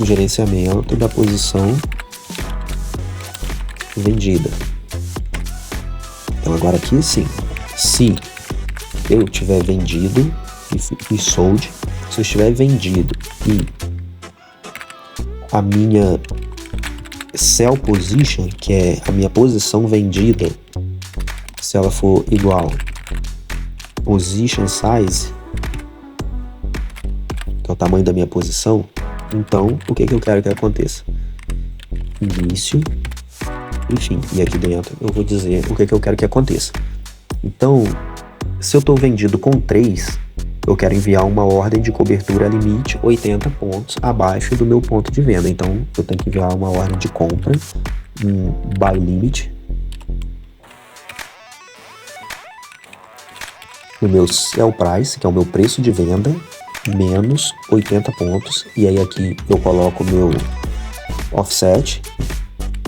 gerenciamento da posição vendida. Então agora aqui sim, se eu tiver vendido e sold, se eu estiver vendido e a minha sell position, que é a minha posição vendida, se ela for igual position size, que é o tamanho da minha posição, então o que eu quero que aconteça? Início e fim. E aqui dentro eu vou dizer o que eu quero que aconteça. Então, se eu estou vendido com 3, eu quero enviar uma ordem de cobertura limite 80 pontos abaixo do meu ponto de venda. Então, eu tenho que enviar uma ordem de compra, um buy limit, no meu sell price, que é o meu preço de venda, menos 80 pontos. E aí aqui eu coloco o meu offset.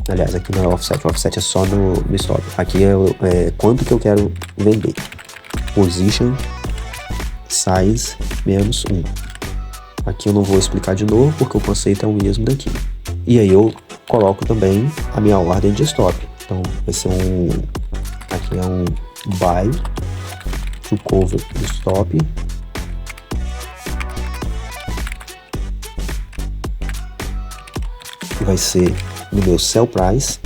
Aliás, aqui não é offset, o offset é só no stop. Aqui é quanto que eu quero vender. Position size menos 1. Aqui eu não vou explicar de novo porque o conceito é o mesmo daqui. E aí eu coloco também a minha ordem de stop. Então vai ser aqui é um buy to cover stop. Vai ser no meu sell price,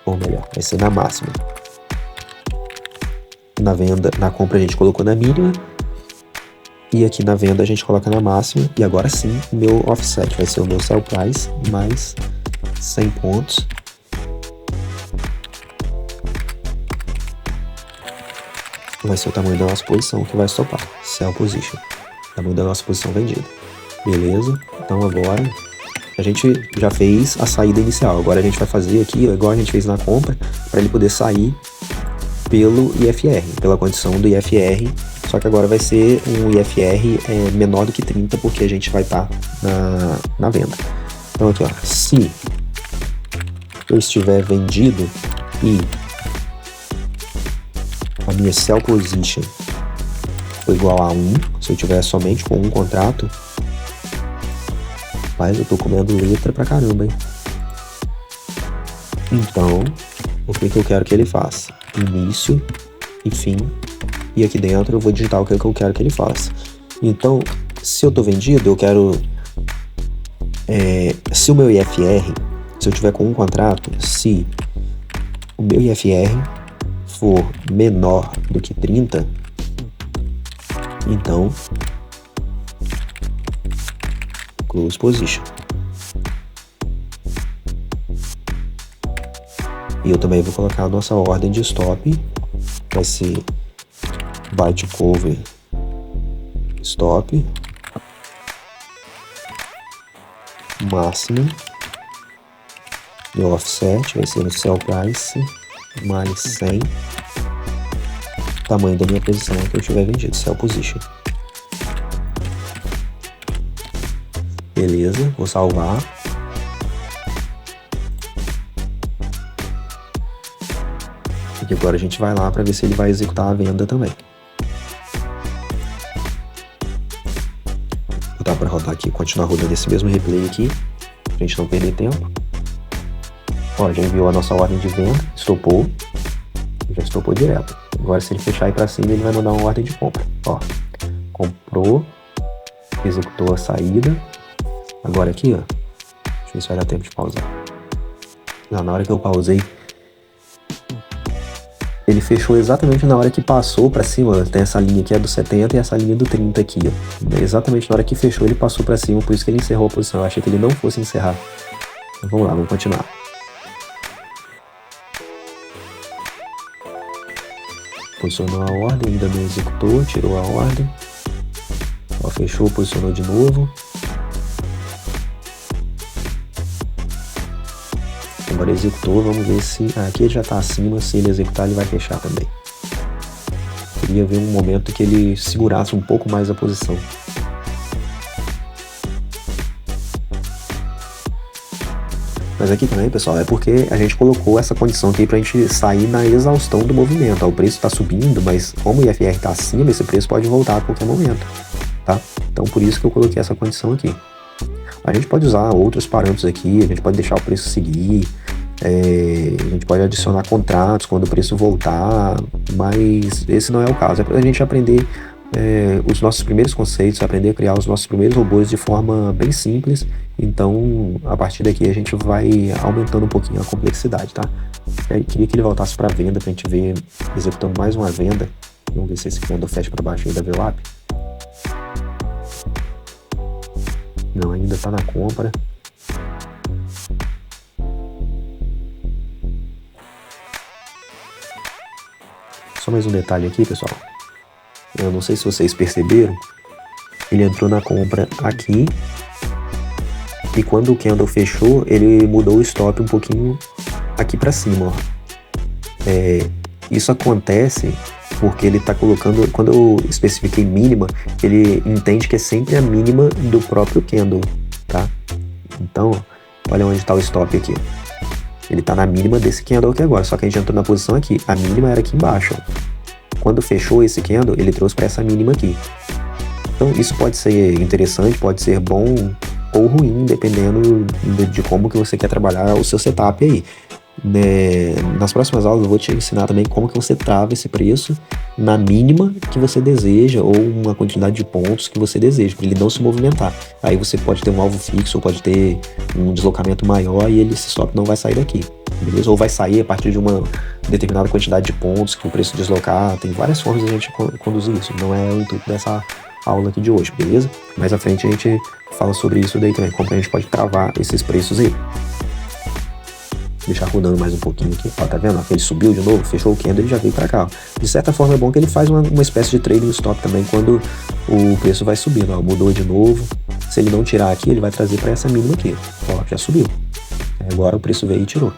ou melhor, vai ser na máxima. Na venda, na compra a gente colocou na mínima, e aqui na venda a gente coloca na máxima, e agora sim o meu offset vai ser o meu sell price mais 100 pontos. Vai ser o tamanho da nossa posição que vai stopar, sell position, tamanho da nossa posição vendida. Beleza? Então agora A gente já fez a saída inicial, agora a gente vai fazer aqui, igual a gente fez na compra, para ele poder sair pelo IFR, pela condição do IFR, só que agora vai ser um IFR menor do que 30, porque a gente vai estar na venda. Então aqui, ó, se eu estiver vendido e a minha sell position for igual a 1, se eu tiver somente com um contrato, mas eu tô comendo letra pra caramba, hein? Então, o que eu quero que ele faça? Início e fim. E aqui dentro eu vou digitar o que eu quero que ele faça. Então, se eu tô vendido, eu quero... se o meu IFR, se eu tiver com um contrato, se o meu IFR for menor do que 30, então close position. E eu também vou colocar a nossa ordem de stop, vai ser byte cover stop máximo e offset vai ser no sell price mais 100, tamanho da minha posição que eu tiver vendido, sell position. Beleza, vou salvar. E agora a gente vai lá para ver se ele vai executar a venda também. Vou botar para rodar aqui, continuar rodando esse mesmo replay aqui, pra gente não perder tempo. Ó, já enviou a nossa ordem de venda, estopou, já estopou direto. Agora se ele fechar aí para cima, ele vai mandar uma ordem de compra. Ó, comprou, executou a saída. Agora aqui, ó, deixa eu ver se vai dar tempo de pausar. Na hora que eu pausei, ele fechou exatamente na hora que passou pra cima. Tem essa linha aqui é do 70 e essa linha do 30 aqui, ó. Exatamente na hora que fechou, ele passou pra cima, por isso que ele encerrou a posição. Eu achei que ele não fosse encerrar. Então vamos lá, vamos continuar. Posicionou a ordem, ainda não executou, tirou a ordem. Ó, fechou, posicionou de novo. Agora executou, vamos ver se... aqui ele já está acima, se ele executar ele vai fechar também. Queria ver um momento que ele segurasse um pouco mais a posição. Mas aqui também, pessoal, é porque a gente colocou essa condição aqui pra gente sair na exaustão do movimento. Ó, o preço está subindo, mas como o IFR está acima, esse preço pode voltar a qualquer momento, tá? Então por isso que eu coloquei essa condição aqui. A gente pode usar outros parâmetros aqui, a gente pode deixar o preço seguir, a gente pode adicionar contratos quando o preço voltar, mas esse não é o caso. É para a gente aprender os nossos primeiros conceitos, aprender a criar os nossos primeiros robôs de forma bem simples. Então, a partir daqui a gente vai aumentando um pouquinho a complexidade, tá? Eu queria que ele voltasse para venda, para a gente ver, executando mais uma venda. Vamos ver se esse candle fecha para baixo aí da VWAP. Não, ainda está na compra. Só mais um detalhe aqui, pessoal. Eu não sei se vocês perceberam. Ele entrou na compra aqui. E quando o candle fechou, ele mudou o stop um pouquinho aqui para cima, ó. Isso acontece porque ele está colocando, quando eu especifiquei mínima, ele entende que é sempre a mínima do próprio candle, tá? Então, olha onde está o stop aqui. Ele está na mínima desse candle aqui agora, só que a gente entrou na posição aqui. A mínima era aqui embaixo, ó. Quando fechou esse candle, ele trouxe para essa mínima aqui. Então, isso pode ser interessante, pode ser bom ou ruim, dependendo de como que você quer trabalhar o seu setup aí. Nas próximas aulas eu vou te ensinar também como que você trava esse preço na mínima que você deseja ou uma quantidade de pontos que você deseja, para ele não se movimentar. Aí você pode ter um alvo fixo ou pode ter um deslocamento maior e esse stop não vai sair daqui, beleza? Ou vai sair a partir de uma determinada quantidade de pontos que o preço deslocar. Tem várias formas de a gente conduzir isso, não é o intuito dessa aula aqui de hoje, beleza? Mais à frente a gente fala sobre isso daí também, como a gente pode travar esses preços aí. Deixar rodando mais um pouquinho aqui, ó, tá vendo? Ele subiu de novo, fechou o candle, ele já veio para cá, ó. De certa forma é bom que ele faz uma espécie de trading stop também quando o preço vai subindo, ó. Mudou de novo, Se ele não tirar aqui, ele vai trazer para essa mínima aqui. Ó, já subiu. Agora o preço veio e tirou.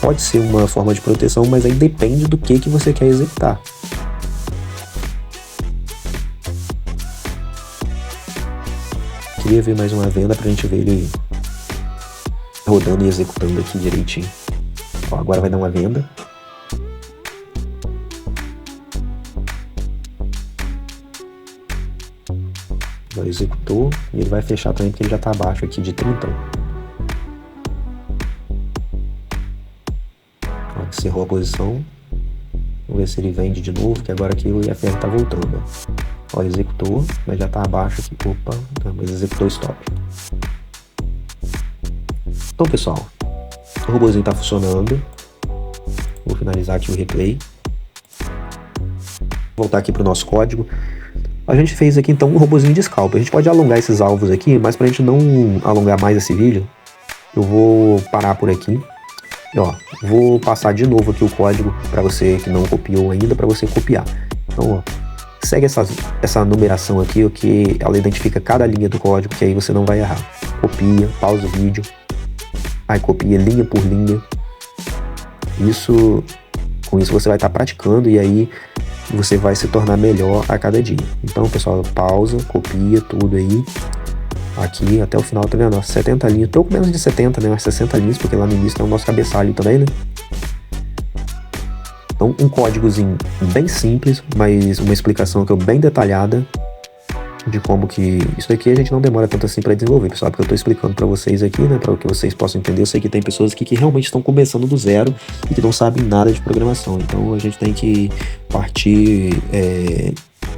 Pode ser uma forma de proteção, mas aí depende do que você quer executar. Queria ver mais uma venda pra gente ver ele rodando e executando aqui direitinho. Ó, agora vai dar uma venda. Agora executou e ele vai fechar também porque ele já tá abaixo aqui de 30. Ó, encerrou a posição. Vamos ver se ele vende de novo, que agora aqui o IFR tá voltando. Ó, executou, mas já tá abaixo aqui. Opa, mas executou o stop. Então, pessoal, o robôzinho tá funcionando. Vou finalizar aqui o replay. Voltar aqui pro nosso código. A gente fez aqui então um robôzinho de scalper. A gente pode alongar esses alvos aqui, mas pra gente não alongar mais esse vídeo, eu vou parar por aqui. E, ó, vou passar de novo aqui o código para você que não copiou ainda, para você copiar. Então, ó, segue essa numeração aqui, o que ela identifica cada linha do código, que aí você não vai errar. Copia, pausa o vídeo, aí copia linha por linha. Com isso você vai estar praticando e aí você vai se tornar melhor a cada dia. Então, pessoal, pausa, copia tudo aí. Aqui até o final, tá vendo? 70 linhas, pouco menos de 70, né? Mas 60 linhas, porque lá no início tem o nosso cabeçalho também, né? Então, um códigozinho bem simples, mas uma explicação aqui bem detalhada de como que... Isso daqui a gente não demora tanto assim para desenvolver, pessoal, porque eu tô explicando para vocês aqui, né? Para que vocês possam entender. Eu sei que tem pessoas aqui que realmente estão começando do zero e que não sabem nada de programação. Então, a gente tem que partir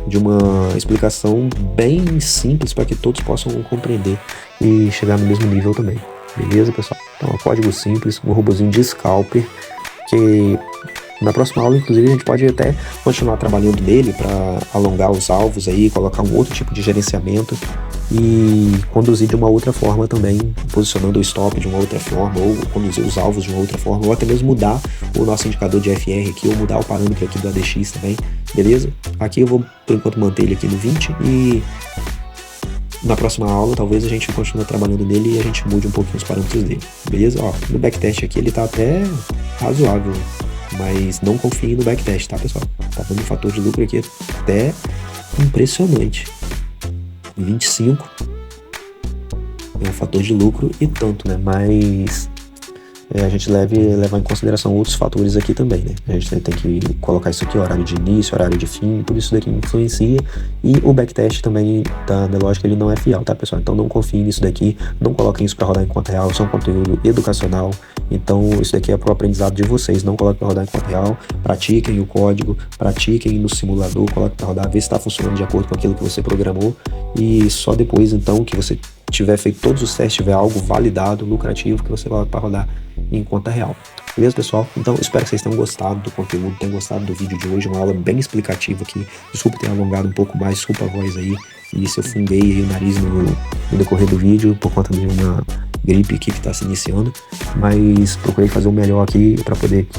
de uma explicação bem simples para que todos possam compreender e chegar no mesmo nível também. Beleza, pessoal? Então, um código simples, um robozinho de scalper, que na próxima aula, inclusive, a gente pode até continuar trabalhando nele para alongar os alvos aí, colocar um outro tipo de gerenciamento e conduzir de uma outra forma também, posicionando o stop de uma outra forma, ou conduzir os alvos de uma outra forma, ou até mesmo mudar o nosso indicador de FR aqui, ou mudar o parâmetro aqui do ADX também, beleza? Aqui eu vou, por enquanto, manter ele aqui no 20 e na próxima aula, talvez a gente continue trabalhando nele e a gente mude um pouquinho os parâmetros dele, beleza? Ó, no backtest aqui ele tá até razoável, mas não confie no backtest, tá, pessoal? Tá dando um fator de lucro aqui até impressionante. 25 é um fator de lucro e tanto, né? Mas a gente levar em consideração outros fatores aqui também, né? A gente tem que colocar isso aqui, horário de início, horário de fim, tudo isso daqui influencia. E o backtest também da Nelogica, ele não é fiel, tá, pessoal? Então não confiem nisso daqui, não coloquem isso para rodar em conta real, isso é um conteúdo educacional. Então isso daqui é pro aprendizado de vocês, não coloquem para rodar em conta real, pratiquem o código, pratiquem no simulador, coloquem para rodar, ver se está funcionando de acordo com aquilo que você programou e só depois, então, que você tiver feito todos os testes, tiver algo validado, lucrativo, que você coloca para rodar em conta real. Beleza, pessoal? Então, espero que vocês tenham gostado do conteúdo, tenham gostado do vídeo de hoje, uma aula bem explicativa aqui. Desculpa ter alongado um pouco mais, desculpa a voz aí, e se eu funguei aí o nariz no decorrer do vídeo, por conta de uma gripe aqui que está se iniciando, mas procurei fazer o melhor aqui para poder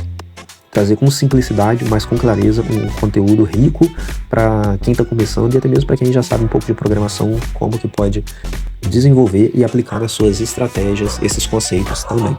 trazer com simplicidade, mas com clareza, um conteúdo rico para quem está começando e até mesmo para quem já sabe um pouco de programação, como que pode desenvolver e aplicar nas suas estratégias esses conceitos também.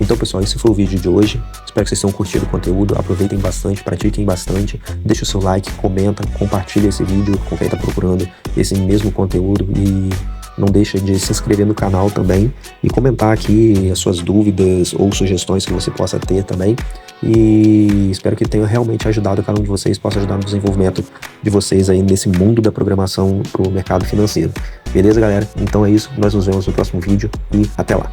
Então, pessoal, esse foi o vídeo de hoje. Espero que vocês tenham curtido o conteúdo, aproveitem bastante, pratiquem bastante, deixa o seu like, comenta, compartilha esse vídeo com quem está procurando esse mesmo conteúdo e não deixa de se inscrever no canal também e comentar aqui as suas dúvidas ou sugestões que você possa ter também. E espero que tenha realmente ajudado cada um de vocês, possa ajudar no desenvolvimento de vocês aí nesse mundo da programação para o mercado financeiro. Beleza, galera? Então é isso, nós nos vemos no próximo vídeo e até lá!